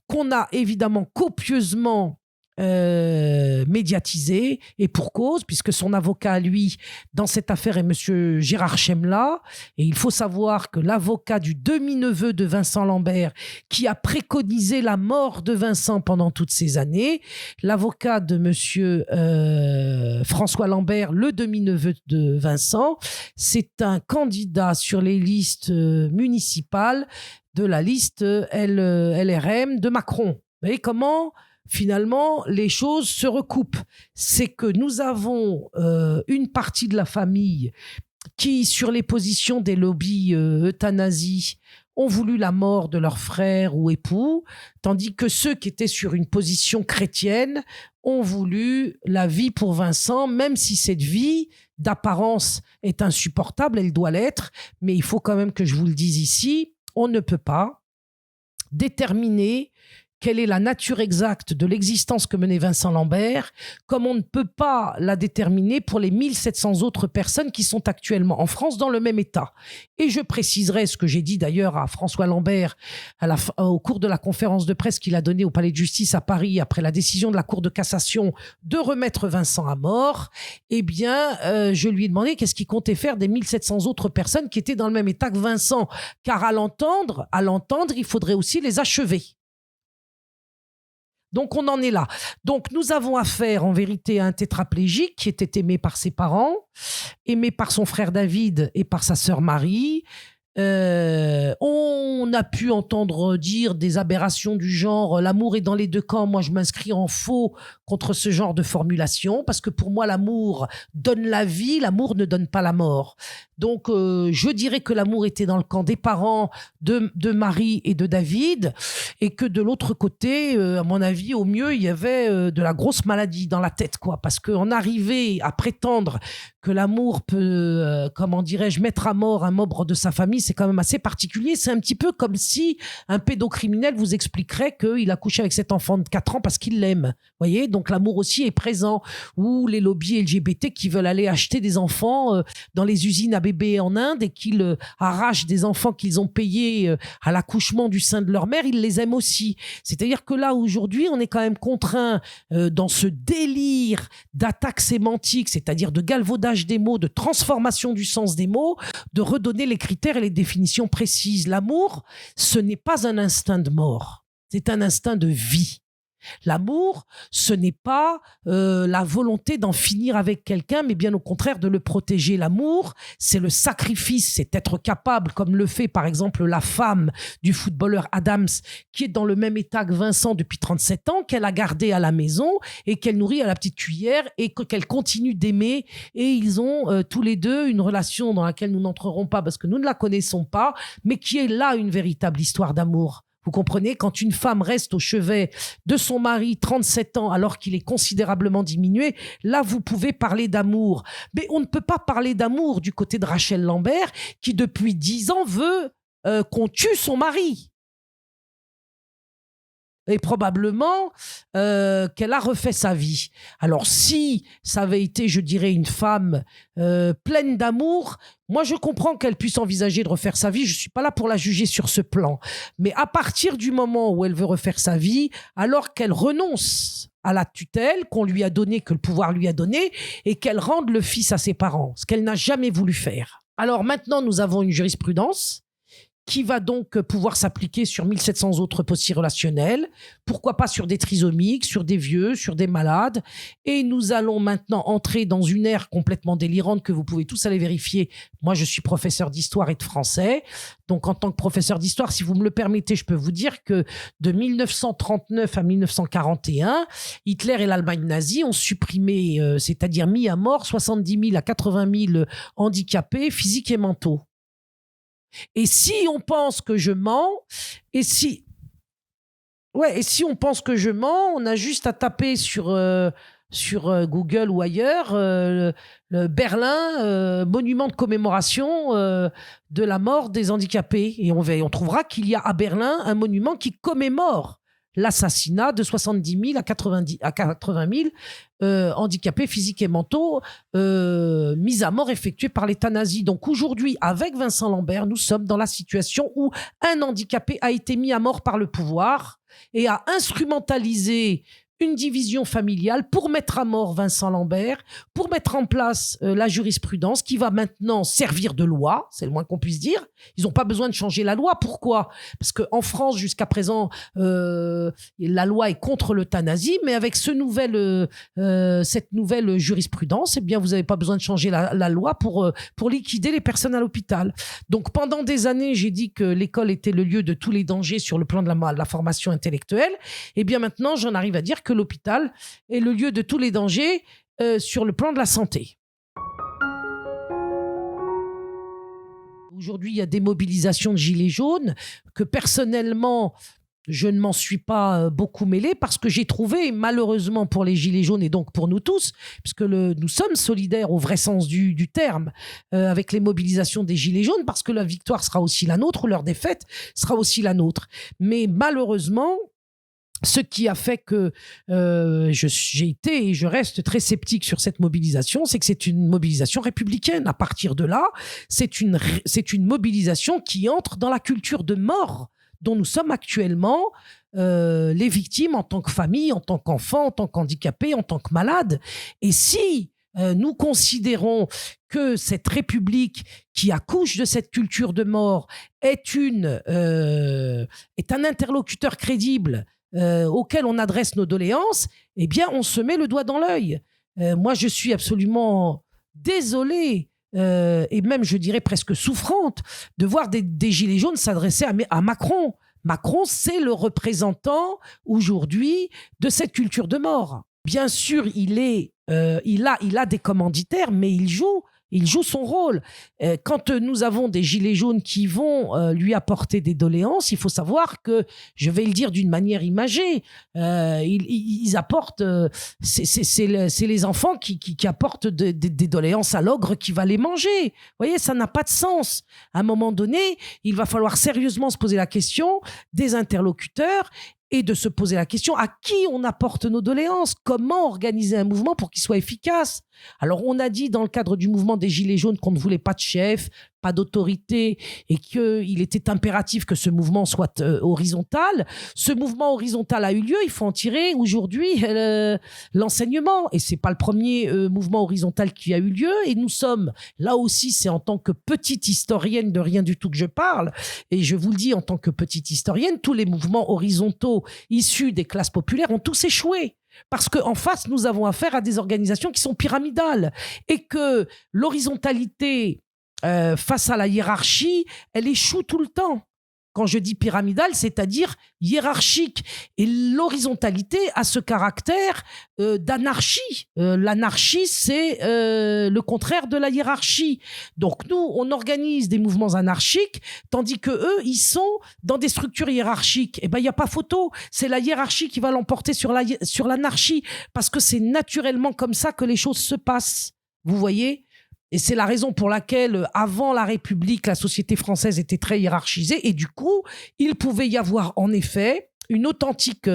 qu'on a évidemment copieusement médiatisé, et pour cause, puisque son avocat, lui, dans cette affaire est monsieur Gérard Chemla, et il faut savoir que l'avocat du demi-neveu de Vincent Lambert, qui a préconisé la mort de Vincent pendant toutes ces années, l'avocat de monsieur François Lambert, le demi-neveu de Vincent, c'est un candidat sur les listes municipales de la liste LRM de Macron. Vous voyez comment finalement les choses se recoupent. C'est que nous avons une partie de la famille qui, sur les positions des lobbies euthanasie, ont voulu la mort de leur frère ou époux, tandis que ceux qui étaient sur une position chrétienne ont voulu la vie pour Vincent, même si cette vie d'apparence est insupportable, elle doit l'être, mais il faut quand même que je vous le dise ici, on ne peut pas déterminer quelle est la nature exacte de l'existence que menait Vincent Lambert, comme on ne peut pas la déterminer pour les 1700 autres personnes qui sont actuellement en France dans le même état. Et je préciserai ce que j'ai dit d'ailleurs à François Lambert au cours de la conférence de presse qu'il a donnée au Palais de Justice à Paris après la décision de la Cour de cassation de remettre Vincent à mort. Eh bien, je lui ai demandé qu'est-ce qu'il comptait faire des 1700 autres personnes qui étaient dans le même état que Vincent. Car à l'entendre, il faudrait aussi les achever. Donc, on en est là. Donc, nous avons affaire, en vérité, à un tétraplégique qui était aimé par ses parents, aimé par son frère David et par sa sœur Marie. On a pu entendre dire des aberrations du genre l'amour est dans les deux camps. Moi, je m'inscris en faux contre ce genre de formulation parce que pour moi, l'amour donne la vie, l'amour ne donne pas la mort. Donc, je dirais que l'amour était dans le camp des parents de Marie et de David et que de l'autre côté, à mon avis, au mieux, il y avait de la grosse maladie dans la tête, quoi. Parce qu'en arriver à prétendre que l'amour peut, comment dirais-je, mettre à mort un membre de sa famille, c'est quand même assez particulier. C'est un petit peu comme si un pédocriminel vous expliquerait qu'il a couché avec cet enfant de 4 ans parce qu'il l'aime. Vous voyez, donc l'amour aussi est présent. Ou les lobbies LGBT qui veulent aller acheter des enfants dans les usines à bébés en Inde et qu'ils arrachent des enfants qu'ils ont payés à l'accouchement du sein de leur mère, ils les aiment aussi. C'est-à-dire que là, aujourd'hui, on est quand même contraint dans ce délire d'attaque sémantique, c'est-à-dire de galvaudage des mots, de transformation du sens des mots, de redonner les critères et les définitions précises. L'amour, ce n'est pas un instinct de mort, c'est un instinct de vie. L'amour, ce n'est pas la volonté d'en finir avec quelqu'un, mais bien au contraire de le protéger. L'amour, c'est le sacrifice, c'est être capable, comme le fait par exemple la femme du footballeur Adams, qui est dans le même état que Vincent depuis 37 ans, qu'elle a gardé à la maison et qu'elle nourrit à la petite cuillère et qu'elle continue d'aimer. Et ils ont tous les deux une relation dans laquelle nous n'entrerons pas parce que nous ne la connaissons pas, mais qui est là une véritable histoire d'amour. Vous comprenez, quand une femme reste au chevet de son mari 37 ans alors qu'il est considérablement diminué, là vous pouvez parler d'amour. Mais on ne peut pas parler d'amour du côté de Rachel Lambert qui depuis 10 ans veut qu'on tue son mari. Et probablement qu'elle a refait sa vie. Alors si ça avait été, je dirais, une femme pleine d'amour, moi je comprends qu'elle puisse envisager de refaire sa vie, je ne suis pas là pour la juger sur ce plan. Mais à partir du moment où elle veut refaire sa vie, alors qu'elle renonce à la tutelle qu'on lui a donnée, que le pouvoir lui a donnée, et qu'elle rende le fils à ses parents, ce qu'elle n'a jamais voulu faire. Alors maintenant, nous avons une jurisprudence qui va donc pouvoir s'appliquer sur 1700 autres postes relationnels, pourquoi pas sur des trisomiques, sur des vieux, sur des malades. Et nous allons maintenant entrer dans une ère complètement délirante que vous pouvez tous aller vérifier. Moi, je suis professeur d'histoire et de français. Donc, en tant que professeur d'histoire, si vous me le permettez, je peux vous dire que de 1939 à 1941, Hitler et l'Allemagne nazie ont supprimé, c'est-à-dire mis à mort 70 000 à 80 000 handicapés physiques et mentaux. Et si on pense que je mens, et si on pense que je mens, on a juste à taper sur Google ou ailleurs le Berlin, monument de commémoration de la mort des handicapés. Et on trouvera qu'il y a à Berlin un monument qui commémore l'assassinat de 70 000 à 80 000 handicapés physiques et mentaux mis à mort effectués par l'État nazi. Donc aujourd'hui, avec Vincent Lambert, nous sommes dans la situation où un handicapé a été mis à mort par le pouvoir et a instrumentalisé une division familiale pour mettre à mort Vincent Lambert, pour mettre en place la jurisprudence qui va maintenant servir de loi, c'est le moins qu'on puisse dire. Ils n'ont pas besoin de changer la loi. Pourquoi ? Parce qu'en France, jusqu'à présent, la loi est contre l'euthanasie, mais avec cette nouvelle jurisprudence, eh bien, vous n'avez pas besoin de changer la loi pour liquider les personnes à l'hôpital. Donc, pendant des années, j'ai dit que l'école était le lieu de tous les dangers sur le plan de la formation intellectuelle. Eh bien, maintenant, j'en arrive à dire que l'hôpital est le lieu de tous les dangers sur le plan de la santé. Aujourd'hui, il y a des mobilisations de gilets jaunes que personnellement, je ne m'en suis pas beaucoup mêlé parce que j'ai trouvé, malheureusement pour les Gilets jaunes et donc pour nous tous, puisque nous sommes solidaires au vrai sens du terme avec les mobilisations des Gilets jaunes, parce que la victoire sera aussi la nôtre, ou leur défaite sera aussi la nôtre. Mais malheureusement, ce qui a fait que j'ai été et je reste très sceptique sur cette mobilisation, c'est que c'est une mobilisation républicaine. À partir de là, c'est une mobilisation qui entre dans la culture de mort dont nous sommes actuellement les victimes en tant que famille, en tant qu'enfants, en tant qu'handicapés, en tant que malades. Et si nous considérons que cette République qui accouche de cette culture de mort est un interlocuteur crédible auquel on adresse nos doléances, eh bien, on se met le doigt dans l'œil. Moi, je suis absolument désolée et même, je dirais, presque souffrante de voir des Gilets jaunes s'adresser à Macron. Macron, c'est le représentant aujourd'hui de cette culture de mort. Bien sûr, il a des commanditaires, mais il joue son rôle. Quand nous avons des Gilets jaunes qui vont lui apporter des doléances, il faut savoir que, je vais le dire d'une manière imagée, ils apportent, c'est les enfants qui apportent des doléances à l'ogre qui va les manger. Vous voyez, ça n'a pas de sens. À un moment donné, il va falloir sérieusement se poser la question des interlocuteurs et de se poser la question à qui on apporte nos doléances, comment organiser un mouvement pour qu'il soit efficace. Alors on a dit dans le cadre du mouvement des Gilets jaunes qu'on ne voulait pas de chef, pas d'autorité et qu'il était impératif que ce mouvement soit horizontal. Ce mouvement horizontal a eu lieu, il faut en tirer aujourd'hui l'enseignement. Et c'est pas le premier mouvement horizontal qui a eu lieu. Et nous sommes, là aussi, c'est en tant que petite historienne de rien du tout que je parle. Et je vous le dis en tant que petite historienne, tous les mouvements horizontaux issus des classes populaires ont tous échoué. Parce qu'en face, nous avons affaire à des organisations qui sont pyramidales et que l'horizontalité face à la hiérarchie, elle échoue tout le temps. Quand je dis pyramidale, c'est-à-dire hiérarchique. Et l'horizontalité a ce caractère d'anarchie. L'anarchie, c'est le contraire de la hiérarchie. Donc nous, on organise des mouvements anarchiques, tandis que eux, ils sont dans des structures hiérarchiques. Eh ben, il n'y a pas photo. C'est la hiérarchie qui va l'emporter sur l'anarchie, parce que c'est naturellement comme ça que les choses se passent. Vous voyez ? Et c'est la raison pour laquelle, avant la République, la société française était très hiérarchisée. Et du coup, il pouvait y avoir en effet une authentique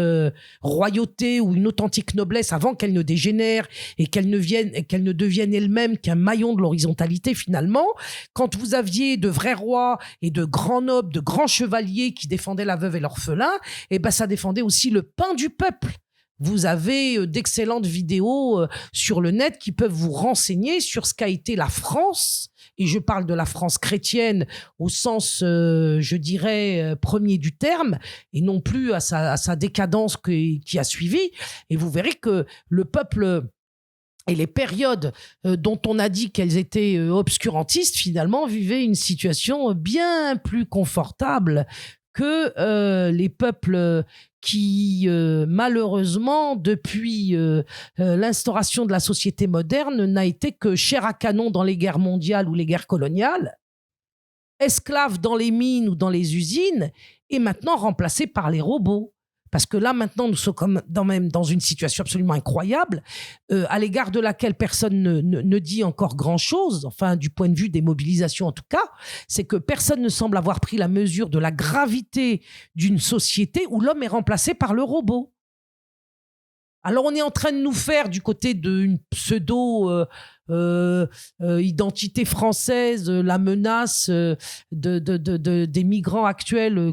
royauté ou une authentique noblesse avant qu'elle ne dégénère et qu'elle ne devienne elle-même qu'un maillon de l'horizontalité finalement. Quand vous aviez de vrais rois et de grands nobles, de grands chevaliers qui défendaient la veuve et l'orphelin, eh ben ça défendait aussi le pain du peuple. Vous avez d'excellentes vidéos sur le net qui peuvent vous renseigner sur ce qu'a été la France. Et je parle de la France chrétienne au sens, je dirais, premier du terme, et non plus à sa décadence qui a suivi. Et vous verrez que le peuple et les périodes dont on a dit qu'elles étaient obscurantistes, finalement, vivaient une situation bien plus confortable que les peuples qui, malheureusement, depuis l'instauration de la société moderne, n'a été que chair à canon dans les guerres mondiales ou les guerres coloniales, esclaves dans les mines ou dans les usines, et maintenant remplacés par les robots. Parce que là, maintenant, nous sommes même dans une situation absolument incroyable, à l'égard de laquelle personne ne dit encore grand-chose, enfin, du point de vue des mobilisations en tout cas, c'est que personne ne semble avoir pris la mesure de la gravité d'une société où l'homme est remplacé par le robot. Alors, on est en train de nous faire, du côté d'une pseudo-identité française, la menace des migrants actuels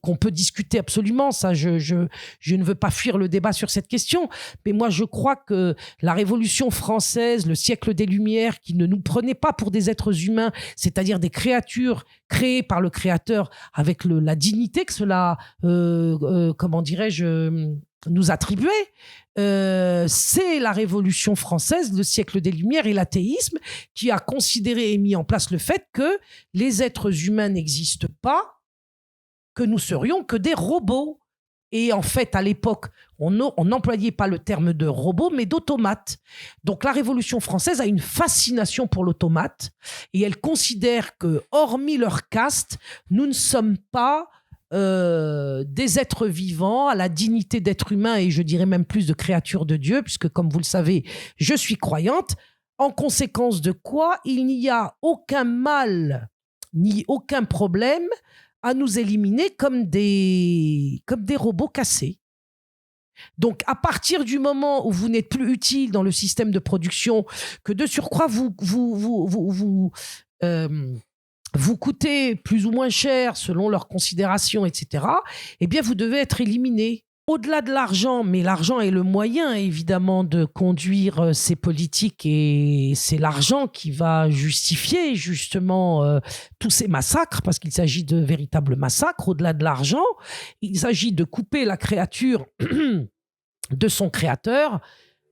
qu'on peut discuter absolument. Ça, je ne veux pas fuir le débat sur cette question. Mais moi, je crois que la Révolution française, le siècle des Lumières, qui ne nous prenait pas pour des êtres humains, c'est-à-dire des créatures créées par le Créateur avec la dignité que cela, comment dirais-je, nous attribuer, c'est la Révolution française, le siècle des Lumières et l'athéisme qui a considéré et mis en place le fait que les êtres humains n'existent pas, que nous serions que des robots. Et en fait, à l'époque, on n'employait pas le terme de robot, mais d'automate. Donc la Révolution française a une fascination pour l'automate et elle considère que, hormis leur caste, nous ne sommes pas des êtres vivants, à la dignité d'être humain et je dirais même plus de créature de Dieu, puisque comme vous le savez, je suis croyante, en conséquence de quoi il n'y a aucun mal ni aucun problème à nous éliminer comme des robots cassés. Donc, à partir du moment où vous n'êtes plus utile dans le système de production, que de surcroît vous coûtez plus ou moins cher selon leurs considérations, etc., eh bien, vous devez être éliminé. Au-delà de l'argent, mais l'argent est le moyen, évidemment, de conduire ces politiques et c'est l'argent qui va justifier, justement, tous ces massacres, parce qu'il s'agit de véritables massacres. Au-delà de l'argent, il s'agit de couper la créature de son créateur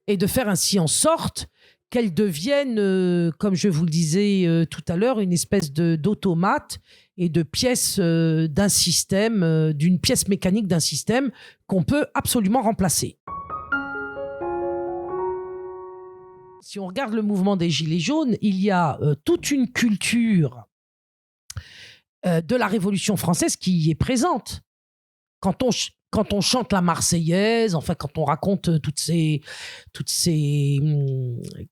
et de faire ainsi en sorte qu'elle devienne, comme je vous le disais tout à l'heure, une espèce d'automate et de pièce d'un système, d'une pièce mécanique d'un système qu'on peut absolument remplacer. Si on regarde le mouvement des Gilets jaunes, il y a toute une culture de la Révolution française qui y est présente. Quand on chante la Marseillaise, enfin quand on raconte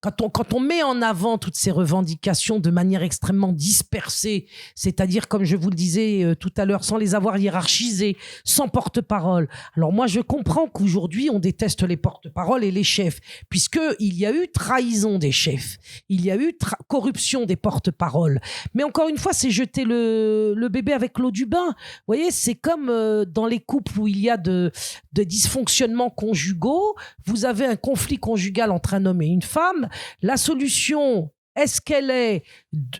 quand on met en avant toutes ces revendications de manière extrêmement dispersée, c'est-à-dire comme je vous le disais tout à l'heure, sans les avoir hiérarchisées, sans porte-parole. Alors moi je comprends qu'aujourd'hui on déteste les porte-paroles et les chefs, puisqu'il y a eu trahison des chefs, il y a eu corruption des porte-paroles. Mais encore une fois, c'est jeter le bébé avec l'eau du bain. Vous voyez, c'est comme dans les couples où il y a de dysfonctionnements conjugaux, vous avez un conflit conjugal entre un homme et une femme. La solution, est-ce qu'elle est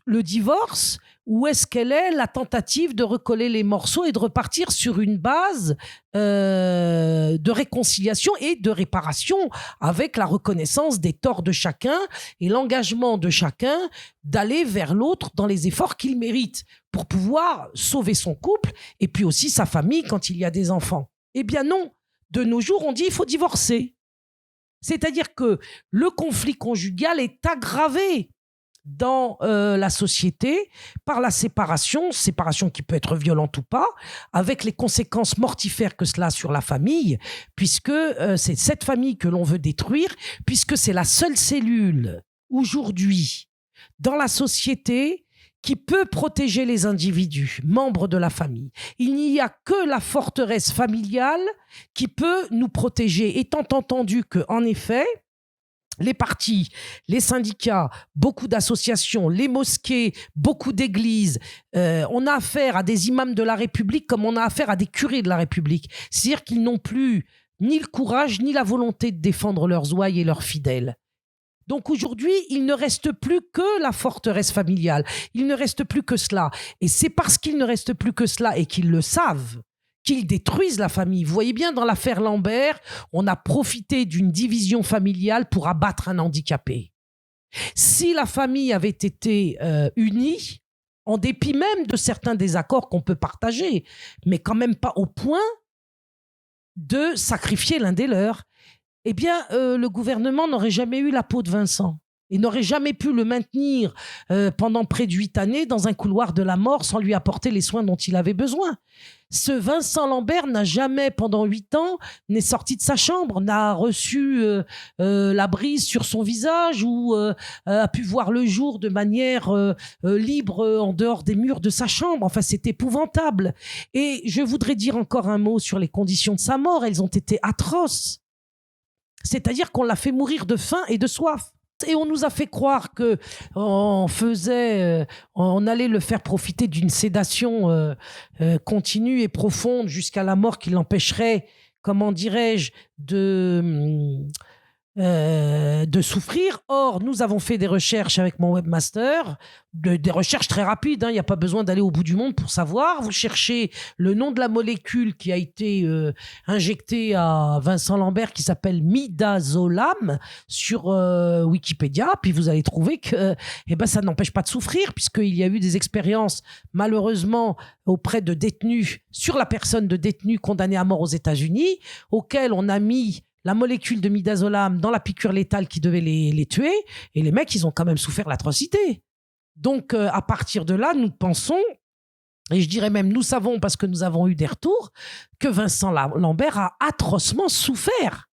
le divorce ou est-ce qu'elle est la tentative de recoller les morceaux et de repartir sur une base de réconciliation et de réparation avec la reconnaissance des torts de chacun et l'engagement de chacun d'aller vers l'autre dans les efforts qu'il mérite pour pouvoir sauver son couple et puis aussi sa famille quand il y a des enfants? Eh bien non, de nos jours, on dit il faut divorcer. C'est-à-dire que le conflit conjugal est aggravé dans la société par la séparation qui peut être violente ou pas, avec les conséquences mortifères que cela a sur la famille, puisque c'est cette famille que l'on veut détruire, puisque c'est la seule cellule aujourd'hui dans la société qui peut protéger les individus, membres de la famille. Il n'y a que la forteresse familiale qui peut nous protéger, étant entendu que, en effet, les partis, les syndicats, beaucoup d'associations, les mosquées, beaucoup d'églises, on a affaire à des imams de la République comme on a affaire à des curés de la République. C'est-à-dire qu'ils n'ont plus ni le courage ni la volonté de défendre leurs ouailles et leurs fidèles. Donc aujourd'hui, il ne reste plus que la forteresse familiale. Il ne reste plus que cela. Et c'est parce qu'il ne reste plus que cela et qu'ils le savent qu'ils détruisent la famille. Vous voyez bien, dans l'affaire Lambert, on a profité d'une division familiale pour abattre un handicapé. Si la famille avait été unie, en dépit même de certains désaccords qu'on peut partager, mais quand même pas au point de sacrifier l'un des leurs, eh bien, le gouvernement n'aurait jamais eu la peau de Vincent et n'aurait jamais pu le maintenir pendant près de 8 années dans un couloir de la mort sans lui apporter les soins dont il avait besoin. Ce Vincent Lambert n'a jamais, pendant 8 ans, n'est sorti de sa chambre, n'a reçu la brise sur son visage ou a pu voir le jour de manière libre en dehors des murs de sa chambre. Enfin, c'est épouvantable. Et je voudrais dire encore un mot sur les conditions de sa mort. Elles ont été atroces. C'est-à-dire qu'on l'a fait mourir de faim et de soif. Et on nous a fait croire qu'on allait le faire profiter d'une sédation continue et profonde jusqu'à la mort qui l'empêcherait, comment dirais-je, de souffrir. Or, nous avons fait des recherches avec mon webmaster, des recherches très rapides, il n'y a pas besoin d'aller au bout du monde pour savoir. Vous cherchez le nom de la molécule qui a été injectée à Vincent Lambert, qui s'appelle midazolam, sur Wikipédia, puis vous allez trouver que ça n'empêche pas de souffrir, puisqu'il y a eu des expériences, malheureusement, auprès de détenus, sur la personne de détenus condamnés à mort aux États-Unis, auxquels on a mis la molécule de midazolam dans la piqûre létale qui devait les tuer, et les mecs, ils ont quand même souffert l'atrocité. Donc, à partir de là, nous pensons et je dirais même, nous savons, parce que nous avons eu des retours, que Vincent Lambert a atrocement souffert,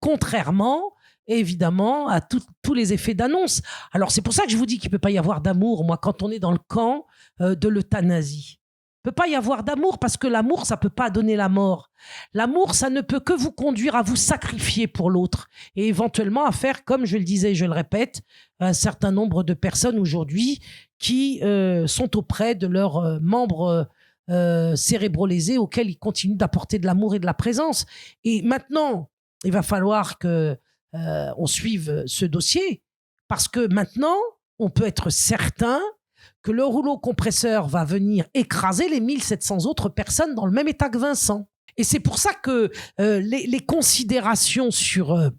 contrairement, évidemment, à tous les effets d'annonce. Alors, c'est pour ça que je vous dis qu'il ne peut pas y avoir d'amour, moi, quand on est dans le camp de l'euthanasie. Il ne peut pas y avoir d'amour, parce que l'amour, ça ne peut pas donner la mort. L'amour, ça ne peut que vous conduire à vous sacrifier pour l'autre, et éventuellement à faire, comme je le disais, je le répète, un certain nombre de personnes aujourd'hui qui sont auprès de leurs membres cérébrolésés auxquels ils continuent d'apporter de l'amour et de la présence. Et maintenant, il va falloir que on suive ce dossier, parce que maintenant, on peut être certain que le rouleau compresseur va venir écraser les 1700 autres personnes dans le même état que Vincent. Et c'est pour ça que les considérations sur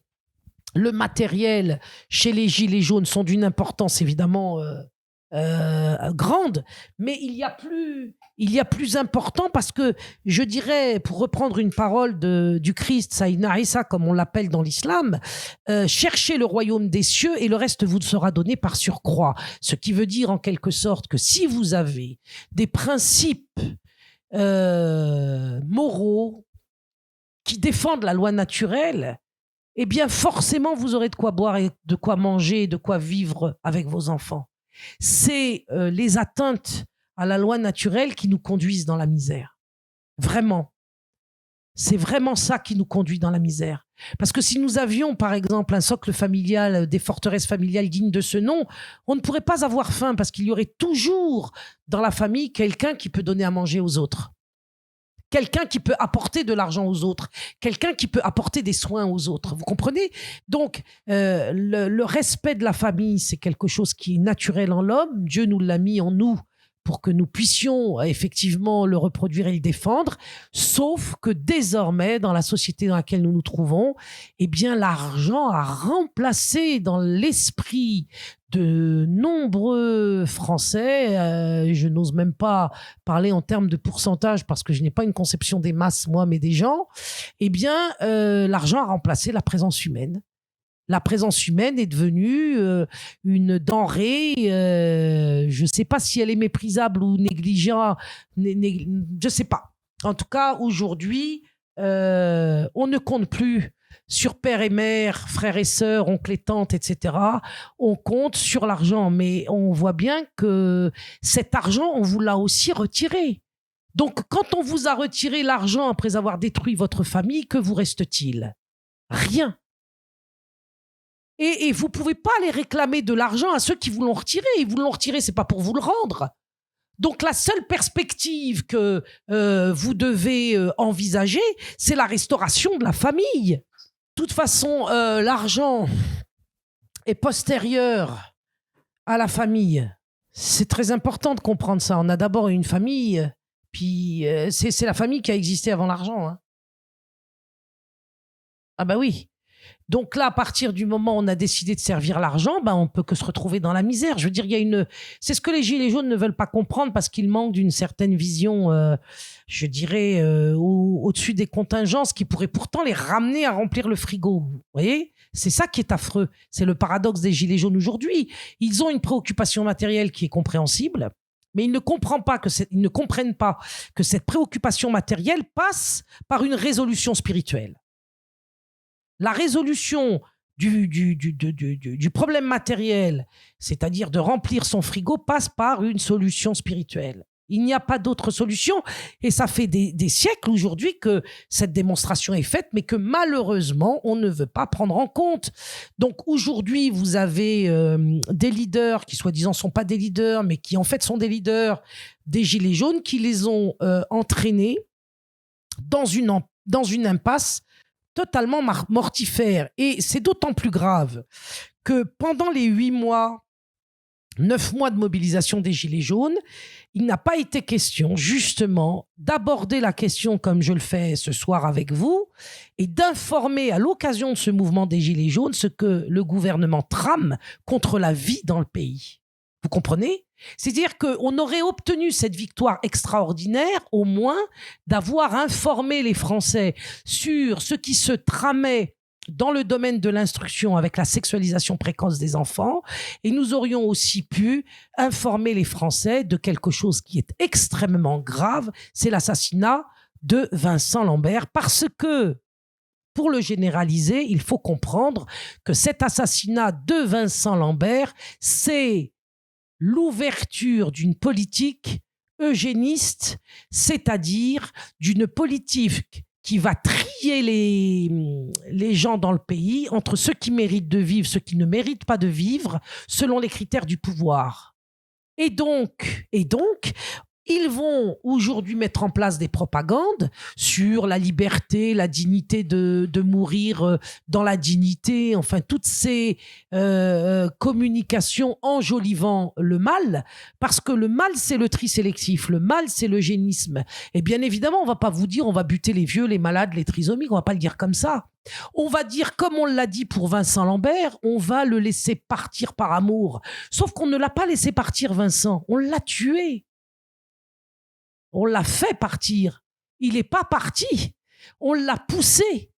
le matériel chez les Gilets jaunes sont d'une importance évidemment grande, mais il y a plus important, parce que je dirais, pour reprendre une parole du Christ, Sayyidina Isa, comme on l'appelle dans l'islam, cherchez le royaume des cieux et le reste vous sera donné par surcroît. Ce qui veut dire en quelque sorte que si vous avez des principes moraux qui défendent la loi naturelle, eh bien forcément vous aurez de quoi boire et de quoi manger et de quoi vivre avec vos enfants. C'est les atteintes à la loi naturelle qui nous conduisent dans la misère. Vraiment. C'est vraiment ça qui nous conduit dans la misère. Parce que si nous avions, par exemple, un socle familial, des forteresses familiales dignes de ce nom, on ne pourrait pas avoir faim, parce qu'il y aurait toujours dans la famille quelqu'un qui peut donner à manger aux autres. Quelqu'un qui peut apporter de l'argent aux autres, quelqu'un qui peut apporter des soins aux autres. Vous comprenez? Donc, le respect de la famille, c'est quelque chose qui est naturel en l'homme. Dieu nous l'a mis en nous pour que nous puissions effectivement le reproduire et le défendre. Sauf que désormais, dans la société dans laquelle nous nous trouvons, eh bien, l'argent a remplacé dans l'esprit de nombreux Français, je n'ose même pas parler en termes de pourcentage parce que je n'ai pas une conception des masses, moi, mais des gens, eh bien, l'argent a remplacé la présence humaine. La présence humaine est devenue une denrée, je ne sais pas si elle est méprisable ou négligeable, je ne sais pas. En tout cas, aujourd'hui, on ne compte plus sur père et mère, frères et sœurs, oncles et tantes, etc. On compte sur l'argent, mais on voit bien que cet argent, on vous l'a aussi retiré. Donc, quand on vous a retiré l'argent après avoir détruit votre famille, que vous reste-t-il? Rien. Et vous ne pouvez pas aller réclamer de l'argent à ceux qui vous l'ont retiré. Ils vous l'ont retiré, ce n'est pas pour vous le rendre. Donc, la seule perspective que vous devez envisager, c'est la restauration de la famille. De toute façon, l'argent est postérieur à la famille. C'est très important de comprendre ça. On a d'abord une famille, puis c'est la famille qui a existé avant l'argent. Hein. Ah bah oui. Donc là, à partir du moment où on a décidé de servir l'argent, ben on peut que se retrouver dans la misère. Je veux dire, c'est ce que les Gilets jaunes ne veulent pas comprendre, parce qu'ils manquent d'une certaine vision, je dirais, au-dessus des contingences qui pourraient pourtant les ramener à remplir le frigo. Vous voyez? C'est ça qui est affreux. C'est le paradoxe des Gilets jaunes aujourd'hui. Ils ont une préoccupation matérielle qui est compréhensible, mais ils ne comprennent pas que cette préoccupation matérielle passe par une résolution spirituelle. La résolution du problème matériel, c'est-à-dire de remplir son frigo, passe par une solution spirituelle. Il n'y a pas d'autre solution, et ça fait des siècles aujourd'hui que cette démonstration est faite, mais que malheureusement, on ne veut pas prendre en compte. Donc aujourd'hui, vous avez des leaders qui soi-disant ne sont pas des leaders, mais qui en fait sont des leaders des Gilets jaunes, qui les ont entraînés dans une impasse totalement mortifère. Et c'est d'autant plus grave que pendant les 9 mois de mobilisation des Gilets jaunes, il n'a pas été question, justement, d'aborder la question comme je le fais ce soir avec vous et d'informer à l'occasion de ce mouvement des Gilets jaunes ce que le gouvernement trame contre la vie dans le pays. Vous comprenez ? C'est-à-dire qu'on aurait obtenu cette victoire extraordinaire, au moins, d'avoir informé les Français sur ce qui se tramait dans le domaine de l'instruction avec la sexualisation précoce des enfants, et nous aurions aussi pu informer les Français de quelque chose qui est extrêmement grave, c'est l'assassinat de Vincent Lambert, parce que, pour le généraliser, il faut comprendre que cet assassinat de Vincent Lambert, c'est l'ouverture d'une politique eugéniste, c'est-à-dire d'une politique qui va trier les gens dans le pays entre ceux qui méritent de vivre, ceux qui ne méritent pas de vivre, selon les critères du pouvoir. Et donc, ils vont aujourd'hui mettre en place des propagandes sur la liberté, la dignité de mourir dans la dignité, enfin toutes ces communications enjolivant le mal, parce que le mal c'est le tri sélectif, le mal c'est l'eugénisme. Et bien évidemment, on va pas vous dire on va buter les vieux, les malades, les trisomiques, on va pas le dire comme ça. On va dire, comme on l'a dit pour Vincent Lambert, on va le laisser partir par amour. Sauf qu'on ne l'a pas laissé partir, Vincent, on l'a tué. On l'a fait partir. Il n'est pas parti. On l'a poussé.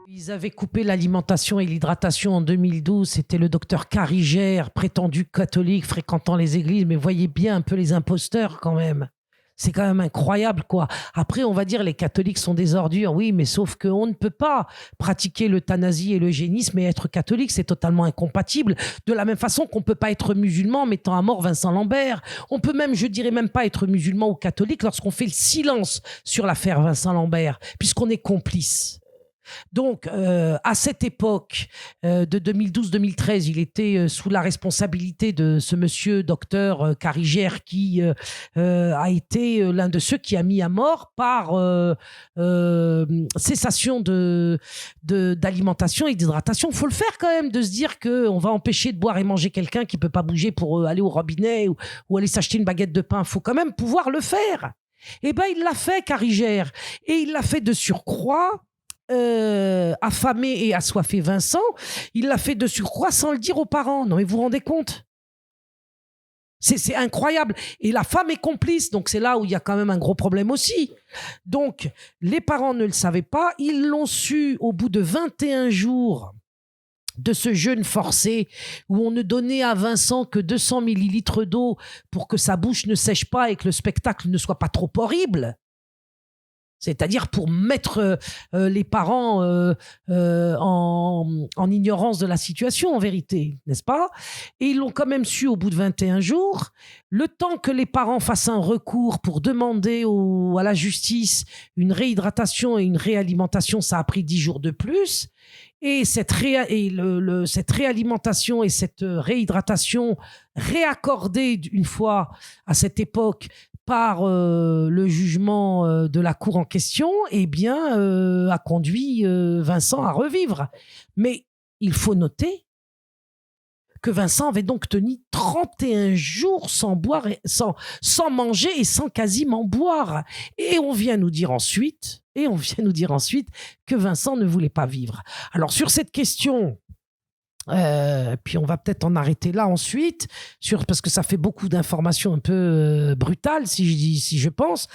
Ils avaient coupé l'alimentation et l'hydratation en 2012. C'était le docteur Carigère, prétendu catholique, fréquentant les églises. Mais voyez bien un peu les imposteurs quand même. C'est quand même incroyable, quoi. Après, on va dire les catholiques sont des ordures. Oui, mais sauf qu'on ne peut pas pratiquer l'euthanasie et l'eugénisme et être catholique. C'est totalement incompatible. De la même façon qu'on ne peut pas être musulman en mettant à mort Vincent Lambert. On peut même, je dirais même pas être musulman ou catholique lorsqu'on fait le silence sur l'affaire Vincent Lambert, puisqu'on est complice. Donc, à cette époque de 2012-2013, il était sous la responsabilité de ce monsieur docteur Carigère qui a été l'un de ceux qui a mis à mort par cessation d'alimentation et d'hydratation. Il faut le faire quand même, de se dire qu'on va empêcher de boire et manger quelqu'un qui ne peut pas bouger pour aller au robinet ou aller s'acheter une baguette de pain. Il faut quand même pouvoir le faire. Eh bien, il l'a fait, Carigère. Et il l'a fait de surcroît. Affamé et assoiffé Vincent, il l'a fait de surcroît sans le dire aux parents. Non, mais vous vous rendez compte? C'est incroyable. Et la femme est complice, donc c'est là où il y a quand même un gros problème aussi. Donc, les parents ne le savaient pas, ils l'ont su au bout de 21 jours de ce jeûne forcé où on ne donnait à Vincent que 200 millilitres d'eau pour que sa bouche ne sèche pas et que le spectacle ne soit pas trop horrible. C'est-à-dire pour mettre les parents en ignorance de la situation, en vérité, n'est-ce pas? Et ils l'ont quand même su au bout de 21 jours. Le temps que les parents fassent un recours pour demander à la justice une réhydratation et une réalimentation, ça a pris 10 jours de plus. Et cette réalimentation et cette réhydratation réaccordée une fois à cette époque par le jugement de la cour en question, eh bien, a conduit Vincent à revivre. Mais il faut noter que Vincent avait donc tenu 31 jours sans boire, sans manger et sans quasiment boire. Et on vient nous dire ensuite que Vincent ne voulait pas vivre. Alors sur cette question, puis on va peut-être en arrêter là ensuite, parce que ça fait beaucoup d'informations un peu brutales, si je pense.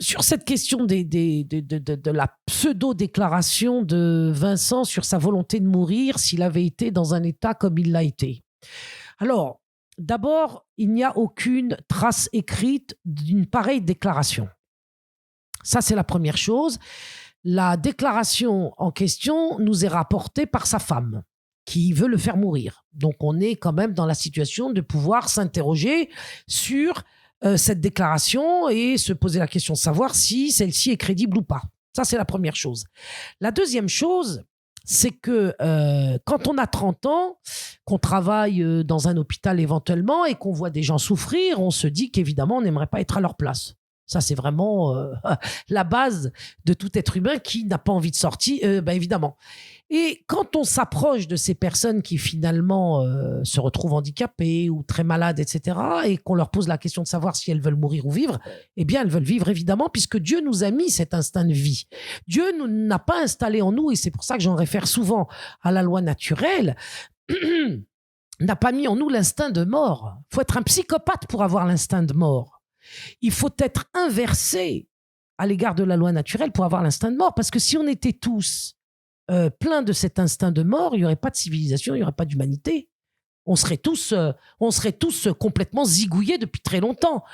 Sur cette question de la pseudo-déclaration de Vincent sur sa volonté de mourir s'il avait été dans un état comme il l'a été. Alors, d'abord, il n'y a aucune trace écrite d'une pareille déclaration. Ça, c'est la première chose. La déclaration en question nous est rapportée par sa femme, qui veut le faire mourir. Donc, on est quand même dans la situation de pouvoir s'interroger sur cette déclaration et se poser la question de savoir si celle-ci est crédible ou pas. Ça, c'est la première chose. La deuxième chose, c'est que quand on a 30 ans, qu'on travaille dans un hôpital éventuellement et qu'on voit des gens souffrir, on se dit qu'évidemment, on n'aimerait pas être à leur place. Ça, c'est vraiment la base de tout être humain qui n'a pas envie de sortir, évidemment. Et quand on s'approche de ces personnes qui finalement se retrouvent handicapées ou très malades, etc., et qu'on leur pose la question de savoir si elles veulent mourir ou vivre, eh bien, elles veulent vivre, évidemment, puisque Dieu nous a mis cet instinct de vie. Dieu n'a pas installé en nous, et c'est pour ça que j'en réfère souvent à la loi naturelle, n'a pas mis en nous l'instinct de mort. Il faut être un psychopathe pour avoir l'instinct de mort. Il faut être inversé à l'égard de la loi naturelle pour avoir l'instinct de mort. Parce que si on était tous pleins de cet instinct de mort, il n'y aurait pas de civilisation, il n'y aurait pas d'humanité. On serait tous complètement zigouillés depuis très longtemps.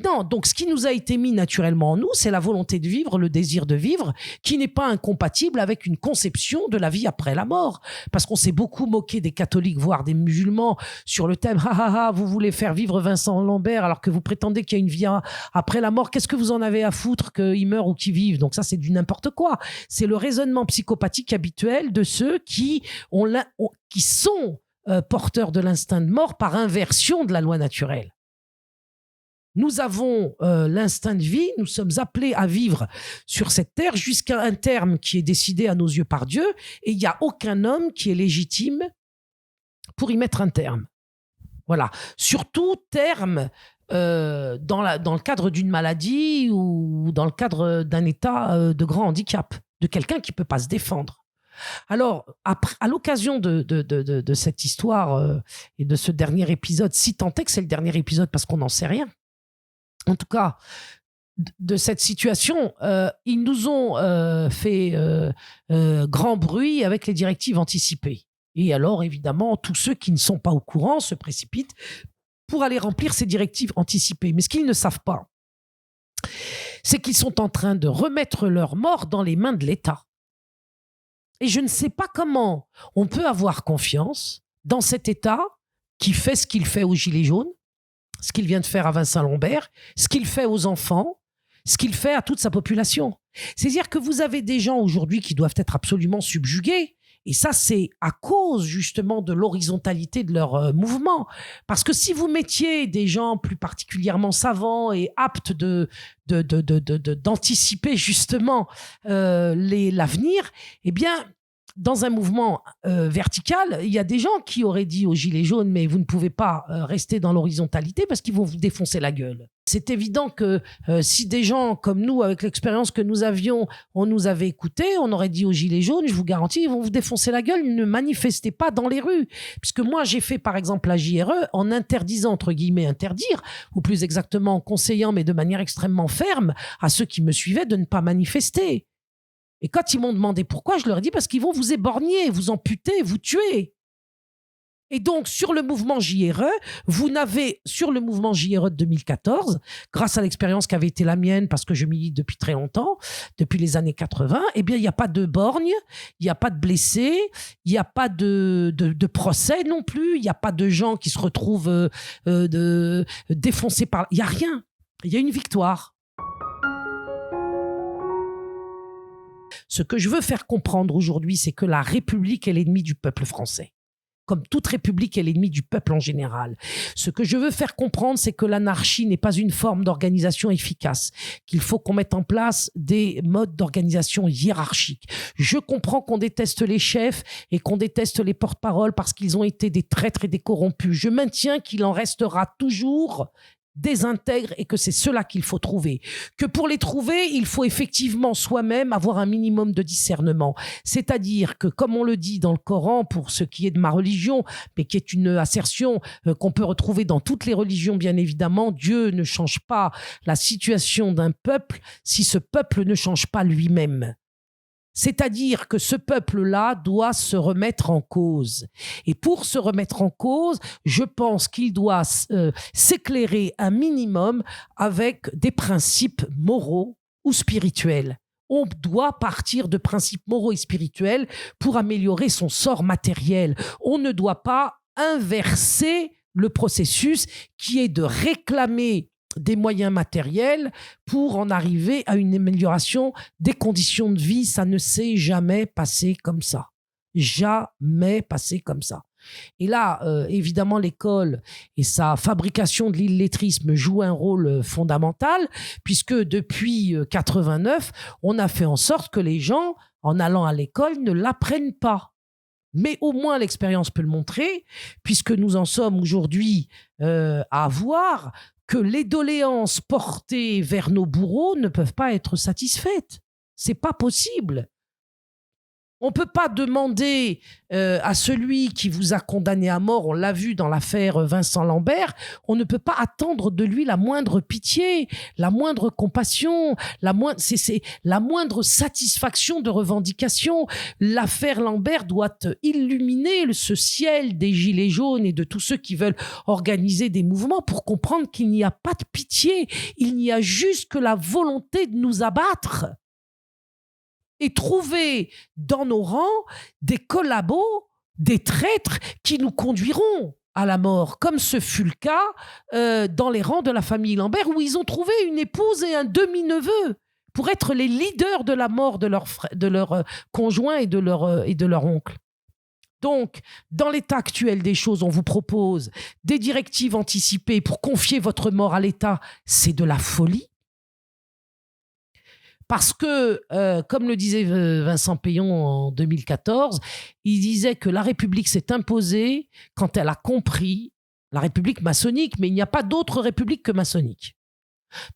Non, donc ce qui nous a été mis naturellement en nous, c'est la volonté de vivre, le désir de vivre, qui n'est pas incompatible avec une conception de la vie après la mort. Parce qu'on s'est beaucoup moqué des catholiques, voire des musulmans, sur le thème « Ah, vous voulez faire vivre Vincent Lambert alors que vous prétendez qu'il y a une vie après la mort. Qu'est-ce que vous en avez à foutre qu'il meure ou qu'il vive ?» Donc ça, c'est du n'importe quoi. C'est le raisonnement psychopathique habituel de ceux qui sont porteurs de l'instinct de mort par inversion de la loi naturelle. Nous avons l'instinct de vie, nous sommes appelés à vivre sur cette terre jusqu'à un terme qui est décidé à nos yeux par Dieu, et il n'y a aucun homme qui est légitime pour y mettre un terme. Voilà. Surtout terme dans le cadre d'une maladie ou dans le cadre d'un état de grand handicap, de quelqu'un qui ne peut pas se défendre. Alors, à l'occasion de cette histoire et de ce dernier épisode, si tant est que c'est le dernier épisode parce qu'on n'en sait rien, en tout cas, de cette situation, ils nous ont fait grand bruit avec les directives anticipées. Et alors, évidemment, tous ceux qui ne sont pas au courant se précipitent pour aller remplir ces directives anticipées. Mais ce qu'ils ne savent pas, c'est qu'ils sont en train de remettre leur mort dans les mains de l'État. Et je ne sais pas comment on peut avoir confiance dans cet État qui fait ce qu'il fait aux Gilets jaunes, ce qu'il vient de faire à Vincent Lambert, ce qu'il fait aux enfants, ce qu'il fait à toute sa population. C'est-à-dire que vous avez des gens aujourd'hui qui doivent être absolument subjugués, et ça, c'est à cause justement de l'horizontalité de leur mouvement. Parce que si vous mettiez des gens plus particulièrement savants et aptes d'anticiper justement l'avenir, eh bien, dans un mouvement vertical, il y a des gens qui auraient dit aux Gilets jaunes « mais vous ne pouvez pas rester dans l'horizontalité parce qu'ils vont vous défoncer la gueule ». C'est évident que si des gens comme nous, avec l'expérience que nous avions, on nous avait écoutés, on aurait dit aux Gilets jaunes, je vous garantis, ils vont vous défoncer la gueule, ne manifestez pas dans les rues. Puisque moi, j'ai fait par exemple la JRE en interdisant, entre guillemets, interdire, ou plus exactement en conseillant, mais de manière extrêmement ferme, à ceux qui me suivaient de ne pas manifester. Et quand ils m'ont demandé pourquoi, je leur ai dit parce qu'ils vont vous éborgner, vous amputer, vous tuer. Et donc, sur le mouvement JRE, sur le mouvement JRE de 2014, grâce à l'expérience qui avait été la mienne, parce que je milite depuis très longtemps, depuis les années 80, eh bien, il n'y a pas de borgne, il n'y a pas de blessés, il n'y a pas de procès non plus, il n'y a pas de gens qui se retrouvent défoncés par... Il n'y a rien. Il y a une victoire. Ce que je veux faire comprendre aujourd'hui, c'est que la République est l'ennemi du peuple français. Comme toute République est l'ennemi du peuple en général. Ce que je veux faire comprendre, c'est que l'anarchie n'est pas une forme d'organisation efficace, qu'il faut qu'on mette en place des modes d'organisation hiérarchiques. Je comprends qu'on déteste les chefs et qu'on déteste les porte-paroles parce qu'ils ont été des traîtres et des corrompus. Je maintiens qu'il en restera toujours des intègres et que c'est cela qu'il faut trouver. Que pour les trouver, il faut effectivement soi-même avoir un minimum de discernement. C'est-à-dire que, comme on le dit dans le Coran, pour ce qui est de ma religion, mais qui est une assertion qu'on peut retrouver dans toutes les religions, bien évidemment, Dieu ne change pas la situation d'un peuple si ce peuple ne change pas lui-même. C'est-à-dire que ce peuple-là doit se remettre en cause. Et pour se remettre en cause, je pense qu'il doit s'éclairer un minimum avec des principes moraux ou spirituels. On doit partir de principes moraux et spirituels pour améliorer son sort matériel. On ne doit pas inverser le processus qui est de réclamer des moyens matériels pour en arriver à une amélioration des conditions de vie. Ça ne s'est jamais passé comme ça. Jamais passé comme ça. Et là, évidemment, l'école et sa fabrication de l'illettrisme jouent un rôle fondamental, puisque depuis 89, on a fait en sorte que les gens, en allant à l'école, ne l'apprennent pas. Mais au moins l'expérience peut le montrer, puisque nous en sommes aujourd'hui à voir que les doléances portées vers nos bourreaux ne peuvent pas être satisfaites. C'est pas possible. On ne peut pas demander à celui qui vous a condamné à mort, on l'a vu dans l'affaire Vincent Lambert, on ne peut pas attendre de lui la moindre pitié, la moindre compassion, c'est la moindre satisfaction de revendication. L'affaire Lambert doit illuminer ce ciel des gilets jaunes et de tous ceux qui veulent organiser des mouvements pour comprendre qu'il n'y a pas de pitié, il n'y a juste que la volonté de nous abattre. Et trouver dans nos rangs des collabos, des traîtres qui nous conduiront à la mort, comme ce fut le cas dans les rangs de la famille Lambert, où ils ont trouvé une épouse et un demi-neveu pour être les leaders de la mort de leur conjoint et de leur oncle. Donc, dans l'état actuel des choses, on vous propose des directives anticipées pour confier votre mort à l'État. C'est de la folie. Parce que, comme le disait Vincent Payon en 2014, il disait que la République s'est imposée quand elle a compris, la République maçonnique, mais il n'y a pas d'autre République que maçonnique.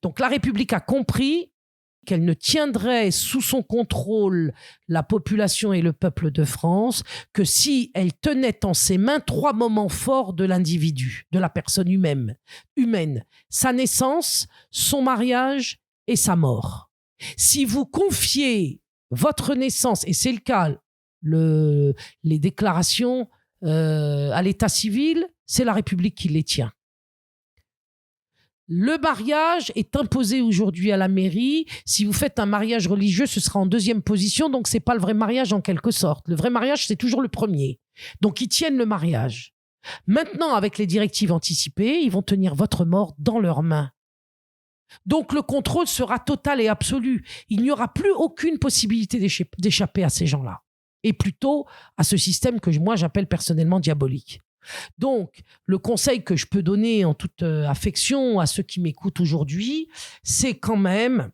Donc la République a compris qu'elle ne tiendrait sous son contrôle la population et le peuple de France que si elle tenait en ses mains 3 moments forts de l'individu, de la personne humaine, sa naissance, son mariage et sa mort. Si vous confiez votre naissance, et c'est le cas, les déclarations à l'état civil, c'est la République qui les tient. Le mariage est imposé aujourd'hui à la mairie. Si vous faites un mariage religieux, ce sera en 2e position, donc ce n'est pas le vrai mariage en quelque sorte. Le vrai mariage, c'est toujours le premier. Donc ils tiennent le mariage. Maintenant, avec les directives anticipées, ils vont tenir votre mort dans leurs mains. Donc le contrôle sera total et absolu. Il n'y aura plus aucune possibilité d'échapper à ces gens-là. Et plutôt à ce système que moi j'appelle personnellement diabolique. Donc le conseil que je peux donner en toute affection à ceux qui m'écoutent aujourd'hui, c'est quand même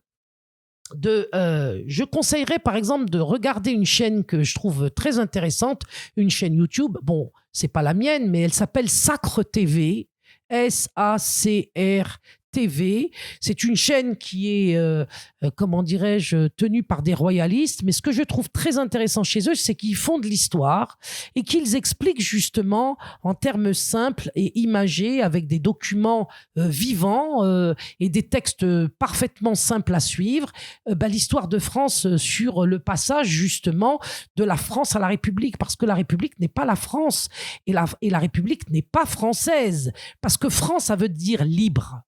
je conseillerais par exemple de regarder une chaîne que je trouve très intéressante, une chaîne YouTube. Bon, c'est pas la mienne, mais elle s'appelle Sacre TV, SACR TV. C'est une chaîne qui est, comment dirais-je, tenue par des royalistes. Mais ce que je trouve très intéressant chez eux, c'est qu'ils font de l'histoire et qu'ils expliquent justement en termes simples et imagés, avec des documents vivants et des textes parfaitement simples à suivre, l'histoire de France sur le passage justement de la France à la République. Parce que la République n'est pas la France et la République n'est pas française. Parce que France, ça veut dire libre.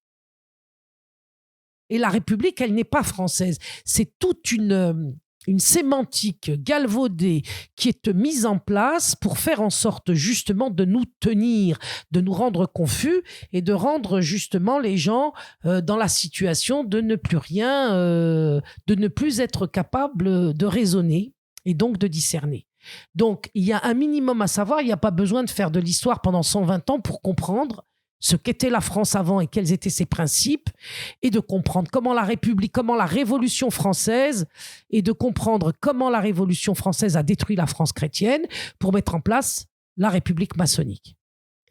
Et la République, elle n'est pas française. C'est toute une sémantique galvaudée qui est mise en place pour faire en sorte justement de nous tenir, de nous rendre confus et de rendre justement les gens dans la situation de ne plus rien, de ne plus être capable de raisonner et donc de discerner. Donc, il y a un minimum à savoir. Il n'y a pas besoin de faire de l'histoire pendant 120 ans pour comprendre ce qu'était la France avant et quels étaient ses principes, et de comprendre comment la République, comment la Révolution française, et de comprendre comment la Révolution française a détruit la France chrétienne pour mettre en place la République maçonnique.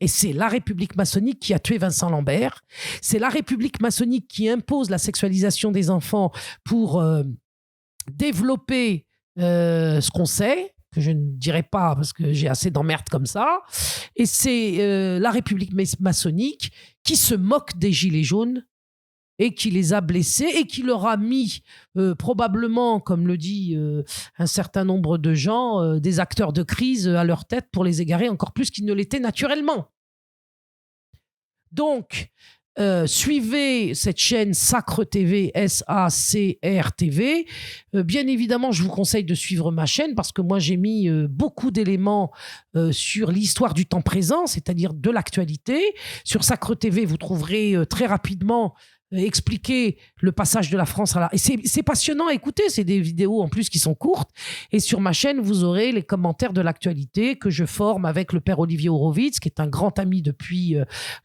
Et c'est la République maçonnique qui a tué Vincent Lambert. C'est la République maçonnique qui impose la sexualisation des enfants pour développer ce qu'on sait, que je ne dirai pas parce que j'ai assez d'emmerdes comme ça. Et c'est la République maçonnique qui se moque des Gilets jaunes et qui les a blessés et qui leur a mis probablement, comme le dit un certain nombre de gens, des acteurs de crise à leur tête pour les égarer encore plus qu'ils ne l'étaient naturellement. Donc, suivez cette chaîne Sacre TV, SACR TV. Bien évidemment, je vous conseille de suivre ma chaîne parce que moi, j'ai mis beaucoup d'éléments sur l'histoire du temps présent, c'est-à-dire de l'actualité. Sur Sacre TV, vous trouverez très rapidement expliquer le passage de la France à la... Et c'est passionnant à écouter, c'est des vidéos en plus qui sont courtes. Et sur ma chaîne, vous aurez les commentaires de l'actualité que je forme avec le père Olivier Horowitz, qui est un grand ami depuis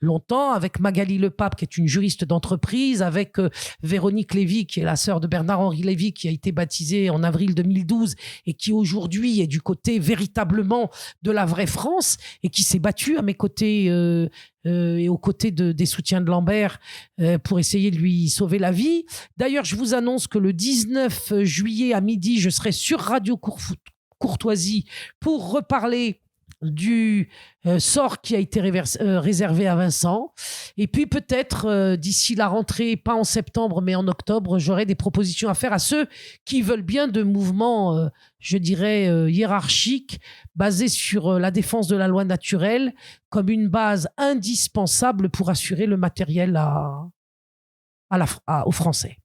longtemps, avec Magali Lepape, qui est une juriste d'entreprise, avec Véronique Lévy, qui est la sœur de Bernard-Henri Lévy, qui a été baptisée en avril 2012 et qui aujourd'hui est du côté véritablement de la vraie France et qui s'est battue à mes côtés et aux côtés des soutiens de Lambert pour essayer de lui sauver la vie. D'ailleurs, je vous annonce que le 19 juillet à midi, je serai sur Radio courtoisie pour reparler du sort qui a été réservé à Vincent. Et puis peut-être d'ici la rentrée, pas en septembre mais en octobre, j'aurai des propositions à faire à ceux qui veulent bien de mouvements, je dirais, hiérarchiques, basés sur la défense de la loi naturelle comme une base indispensable pour assurer le matériel aux Français.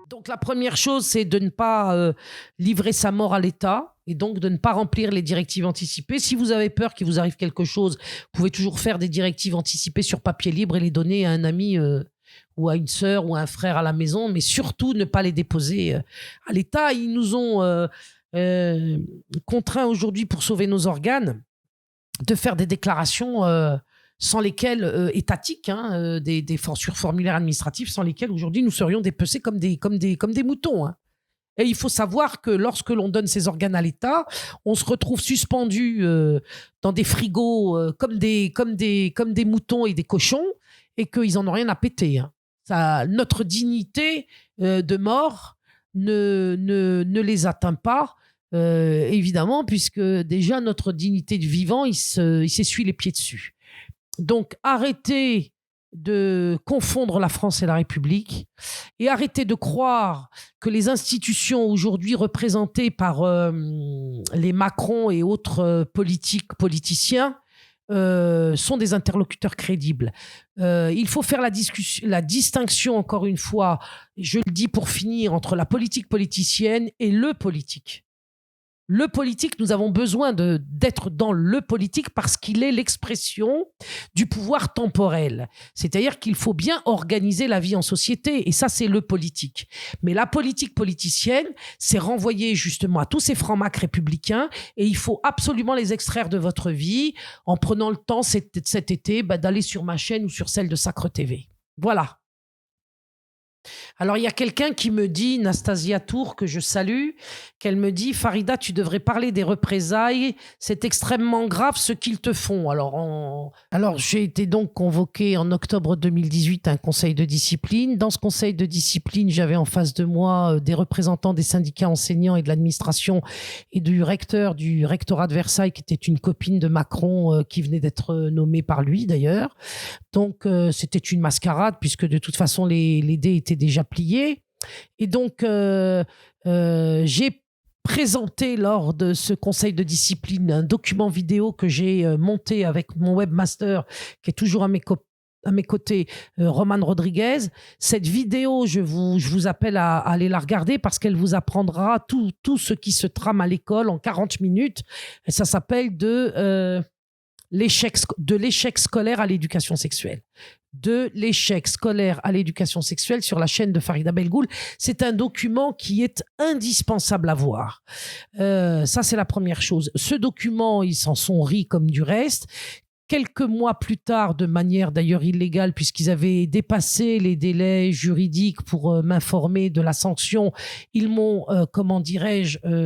Donc la première chose, c'est de ne pas livrer sa mort à l'État et donc de ne pas remplir les directives anticipées. Si vous avez peur qu'il vous arrive quelque chose, vous pouvez toujours faire des directives anticipées sur papier libre et les donner à un ami ou à une sœur ou à un frère à la maison, mais surtout ne pas les déposer à l'État. Ils nous ont contraints aujourd'hui pour sauver nos organes de faire des déclarations sans lesquelles, étatiques, sur formulaire administratif, sans lesquels aujourd'hui nous serions dépecés comme des moutons. Hein. Et il faut savoir que lorsque l'on donne ces organes à l'État, on se retrouve suspendu dans des frigos comme des moutons et des cochons, et qu'ils n'en ont rien à péter. Hein. Notre dignité de mort ne les atteint pas, évidemment, puisque déjà notre dignité de vivant, il s'essuie les pieds dessus. Donc, arrêtez de confondre la France et la République et arrêtez de croire que les institutions aujourd'hui représentées par les Macron et autres politiciens sont des interlocuteurs crédibles. Il faut faire la distinction, encore une fois, je le dis pour finir, entre la politique politicienne et le politique. Le politique, nous avons besoin d'être dans le politique parce qu'il est l'expression du pouvoir temporel. C'est-à-dire qu'il faut bien organiser la vie en société, et ça, c'est le politique. Mais la politique politicienne, c'est renvoyer justement à tous ces francs-macs républicains, et il faut absolument les extraire de votre vie en prenant le temps cet été d'aller sur ma chaîne ou sur celle de Sacre TV. Voilà. Alors, il y a quelqu'un qui me dit, Nastasia Tour, que je salue, qu'elle me dit « Farida, tu devrais parler des représailles, c'est extrêmement grave ce qu'ils te font. » Alors, j'ai été donc convoqué en octobre 2018 à un conseil de discipline. Dans ce conseil de discipline, j'avais en face de moi des représentants des syndicats enseignants et de l'administration et du recteur du rectorat de Versailles, qui était une copine de Macron qui venait d'être nommée par lui d'ailleurs. Donc, c'était une mascarade puisque de toute façon, les dés étaient déjà pliés. Et donc, j'ai présenté lors de ce conseil de discipline un document vidéo que j'ai monté avec mon webmaster qui est toujours à mes côtés, Roman Rodriguez. Cette vidéo, je vous appelle à aller la regarder parce qu'elle vous apprendra tout ce qui se trame à l'école en 40 minutes. Et ça s'appelle de l'échec scolaire à l'éducation sexuelle. De l'échec scolaire à l'éducation sexuelle sur la chaîne de Farida Belgoul. C'est un document qui est indispensable à voir. Ça, c'est la première chose. Ce document, ils s'en sont ris comme du reste. Quelques mois plus tard, de manière d'ailleurs illégale, puisqu'ils avaient dépassé les délais juridiques pour m'informer de la sanction, ils m'ont,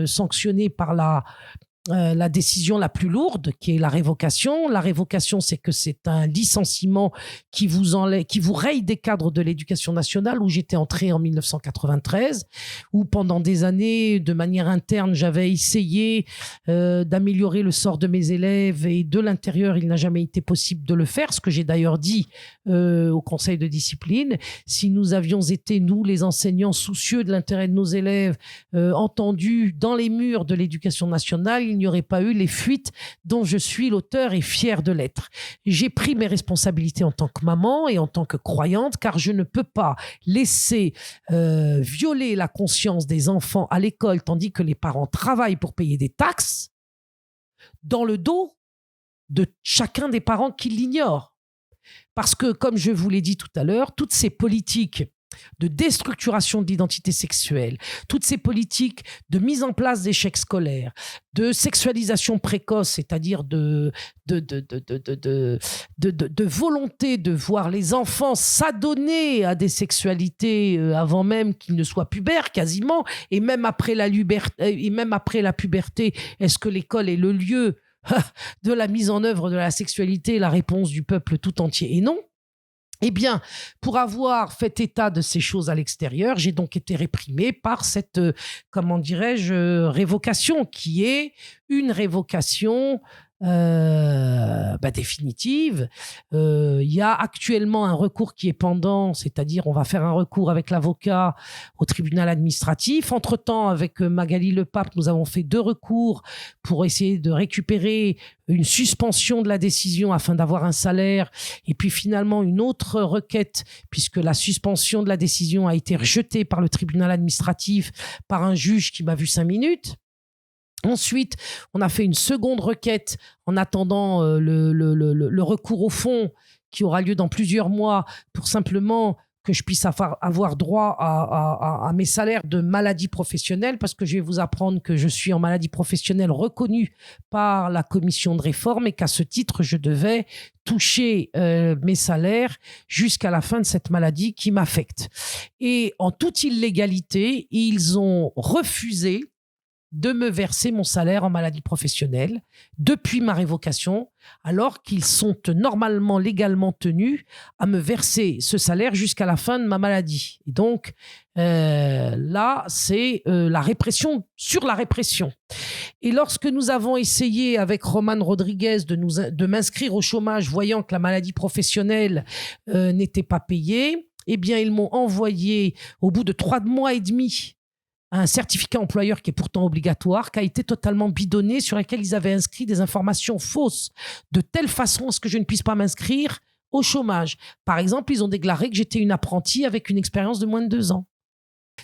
sanctionné par la décision la plus lourde, qui est la révocation. La révocation, c'est que c'est un licenciement qui vous raye des cadres de l'éducation nationale, où j'étais entré en 1993, où pendant des années, de manière interne, j'avais essayé d'améliorer le sort de mes élèves, et de l'intérieur, il n'a jamais été possible de le faire, ce que j'ai d'ailleurs dit au conseil de discipline. Si nous avions été, nous, les enseignants, soucieux de l'intérêt de nos élèves, entendus dans les murs de l'éducation nationale, il n'y aurait pas eu les fuites dont je suis l'auteur et fier de l'être. J'ai pris mes responsabilités en tant que maman et en tant que croyante, car je ne peux pas laisser violer la conscience des enfants à l'école tandis que les parents travaillent pour payer des taxes dans le dos de chacun des parents qui l'ignorent. Parce que, comme je vous l'ai dit tout à l'heure, toutes ces politiques de déstructuration de l'identité sexuelle, toutes ces politiques de mise en place d'échecs scolaires, de sexualisation précoce, c'est-à-dire de volonté de voir les enfants s'adonner à des sexualités avant même qu'ils ne soient pubères quasiment, et même après la puberté, est-ce que l'école est le lieu de la mise en œuvre de la sexualité? La réponse du peuple tout entier est non. Eh bien, pour avoir fait état de ces choses à l'extérieur, j'ai donc été réprimé par cette, comment dirais-je, révocation, qui est une révocation définitive. Il y a actuellement un recours qui est pendant, c'est-à-dire on va faire un recours avec l'avocat au tribunal administratif. Entre-temps, avec Magali Lepape, nous avons fait 2 recours pour essayer de récupérer une suspension de la décision afin d'avoir un salaire, et puis finalement une autre requête, puisque la suspension de la décision a été rejetée par le tribunal administratif par un juge qui m'a vu 5 minutes. Ensuite, on a fait une seconde requête en attendant le recours au fond qui aura lieu dans plusieurs mois pour simplement que je puisse avoir droit à mes salaires de maladie professionnelle, parce que je vais vous apprendre que je suis en maladie professionnelle reconnue par la commission de réforme et qu'à ce titre, je devais toucher mes salaires jusqu'à la fin de cette maladie qui m'affecte. Et en toute illégalité, ils ont refusé de me verser mon salaire en maladie professionnelle depuis ma révocation, alors qu'ils sont normalement légalement tenus à me verser ce salaire jusqu'à la fin de ma maladie. Et donc, là, c'est la répression sur la répression. Et lorsque nous avons essayé avec Roman Rodriguez de m'inscrire au chômage, voyant que la maladie professionnelle n'était pas payée, eh bien, ils m'ont envoyé, au bout de 3 mois et demi, un certificat employeur qui est pourtant obligatoire, qui a été totalement bidonné, sur lequel ils avaient inscrit des informations fausses, de telle façon à ce que je ne puisse pas m'inscrire au chômage. Par exemple, ils ont déclaré que j'étais une apprentie avec une expérience de moins de 2 ans.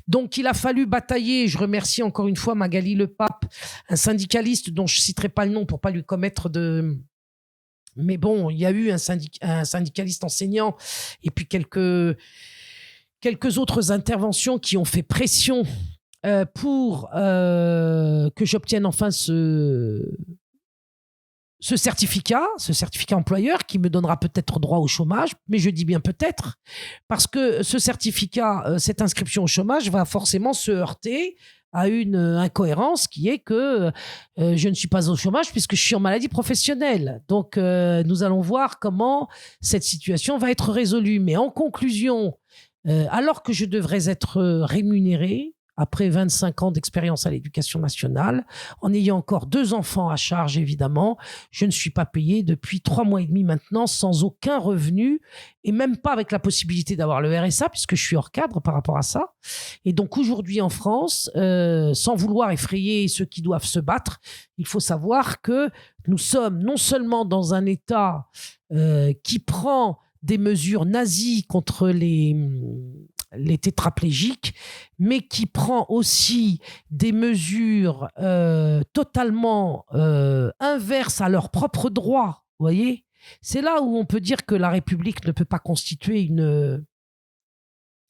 Donc, il a fallu batailler. Je remercie encore une fois Magali Lepape, un syndicaliste dont je ne citerai pas le nom pour ne pas lui commettre de... Mais bon, il y a eu un syndicaliste enseignant et puis quelques autres interventions qui ont fait pression pour que j'obtienne enfin ce certificat employeur qui me donnera peut-être droit au chômage, mais je dis bien peut-être, parce que ce certificat, cette inscription au chômage va forcément se heurter à une incohérence qui est que je ne suis pas au chômage puisque je suis en maladie professionnelle. Donc, nous allons voir comment cette situation va être résolue. Mais en conclusion, alors que je devrais être rémunéré, après 25 ans d'expérience à l'éducation nationale, en ayant encore 2 enfants à charge, évidemment, je ne suis pas payé depuis 3 mois et demi maintenant, sans aucun revenu, et même pas avec la possibilité d'avoir le RSA, puisque je suis hors cadre par rapport à ça. Et donc aujourd'hui en France, sans vouloir effrayer ceux qui doivent se battre, il faut savoir que nous sommes non seulement dans un État qui prend des mesures nazies contre les tétraplégiques, mais qui prend aussi des mesures totalement inverses à leurs propres droits. Vous voyez ? C'est là où on peut dire que la République ne peut pas constituer une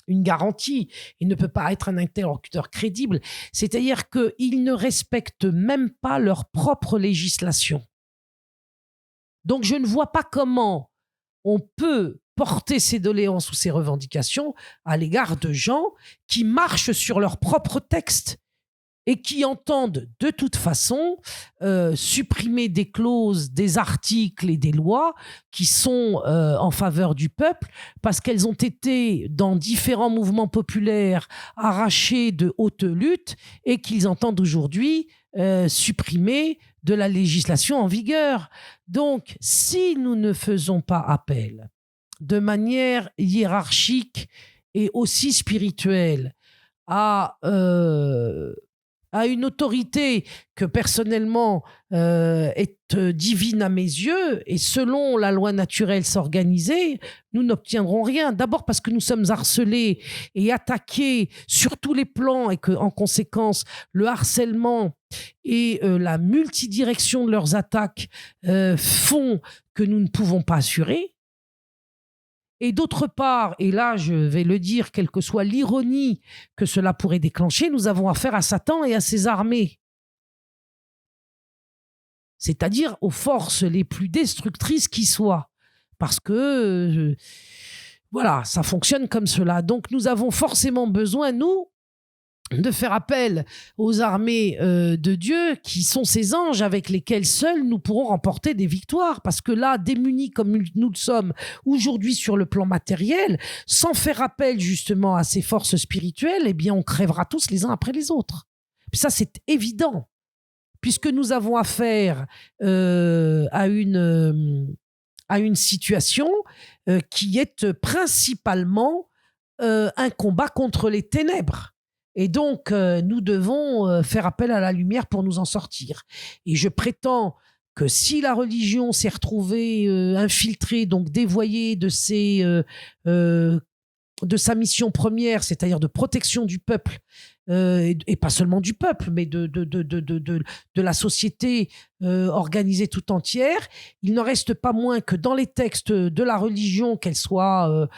garantie, il ne peut pas être un interlocuteur crédible. C'est-à-dire qu'ils ne respectent même pas leur propre législation. Donc je ne vois pas comment on peut porter ses doléances ou ses revendications à l'égard de gens qui marchent sur leur propre texte et qui entendent de toute façon supprimer des clauses, des articles et des lois qui sont en faveur du peuple parce qu'elles ont été dans différents mouvements populaires arrachées de haute lutte et qu'ils entendent aujourd'hui supprimer de la législation en vigueur. Donc, si nous ne faisons pas appel de manière hiérarchique et aussi spirituelle à une autorité que personnellement est divine à mes yeux et selon la loi naturelle s'organiser, nous n'obtiendrons rien. D'abord parce que nous sommes harcelés et attaqués sur tous les plans et que, en conséquence, le harcèlement et la multidirection de leurs attaques font que nous ne pouvons pas assurer. Et d'autre part, et là je vais le dire, quelle que soit l'ironie que cela pourrait déclencher, nous avons affaire à Satan et à ses armées. C'est-à-dire aux forces les plus destructrices qui soient. Parce que, voilà, ça fonctionne comme cela. Donc nous avons forcément besoin, nous, de faire appel aux armées de Dieu, qui sont ces anges avec lesquels seuls nous pourrons remporter des victoires. Parce que là, démunis comme nous le sommes aujourd'hui sur le plan matériel, sans faire appel justement à ces forces spirituelles, eh bien, on crèvera tous les uns après les autres. Puis ça, c'est évident, puisque nous avons affaire à une situation qui est principalement un combat contre les ténèbres. Et donc, nous devons faire appel à la lumière pour nous en sortir. Et je prétends que si la religion s'est retrouvée infiltrée, donc dévoyée de sa mission première, c'est-à-dire de protection du peuple, et pas seulement du peuple, mais de la société organisée tout entière, il n'en reste pas moins que dans les textes de la religion, qu'elle soit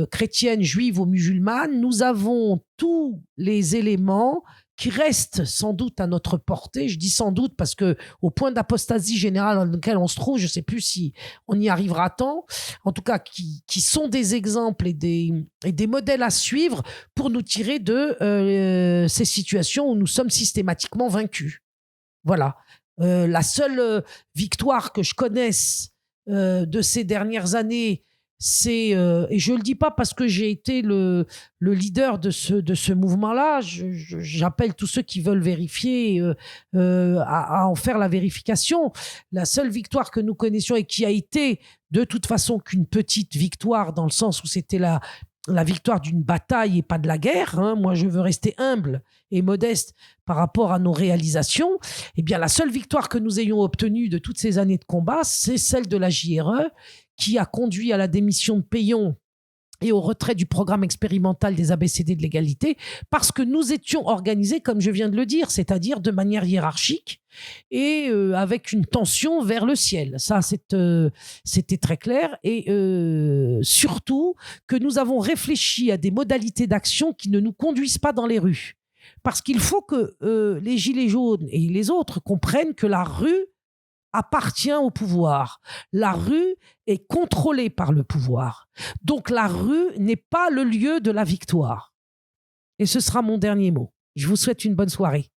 chrétienne, juive ou musulmane, nous avons tous les éléments qui restent sans doute à notre portée. Je dis sans doute parce que au point d'apostasie générale dans lequel on se trouve, je ne sais plus si on y arrivera à temps, en tout cas qui sont des exemples et des modèles à suivre pour nous tirer de ces situations où nous sommes systématiquement vaincus. Voilà. La seule victoire que je connaisse de ces dernières années, c'est, et je ne le dis pas parce que j'ai été le leader de ce mouvement-là, j'appelle tous ceux qui veulent vérifier à en faire la vérification. La seule victoire que nous connaissions et qui a été de toute façon qu'une petite victoire, dans le sens où c'était la victoire d'une bataille et pas de la guerre, hein. Moi, je veux rester humble et modeste par rapport à nos réalisations. Eh bien, la seule victoire que nous ayons obtenue de toutes ces années de combat, c'est celle de la JRE, qui a conduit à la démission de Peillon et au retrait du programme expérimental des ABCD de l'égalité, parce que nous étions organisés, comme je viens de le dire, c'est-à-dire de manière hiérarchique et avec une tension vers le ciel. Ça, c'était très clair. Et surtout, que nous avons réfléchi à des modalités d'action qui ne nous conduisent pas dans les rues. Parce qu'il faut que les Gilets jaunes et les autres comprennent que la rue appartient au pouvoir. La rue est contrôlée par le pouvoir. Donc la rue n'est pas le lieu de la victoire. Et ce sera mon dernier mot. Je vous souhaite une bonne soirée.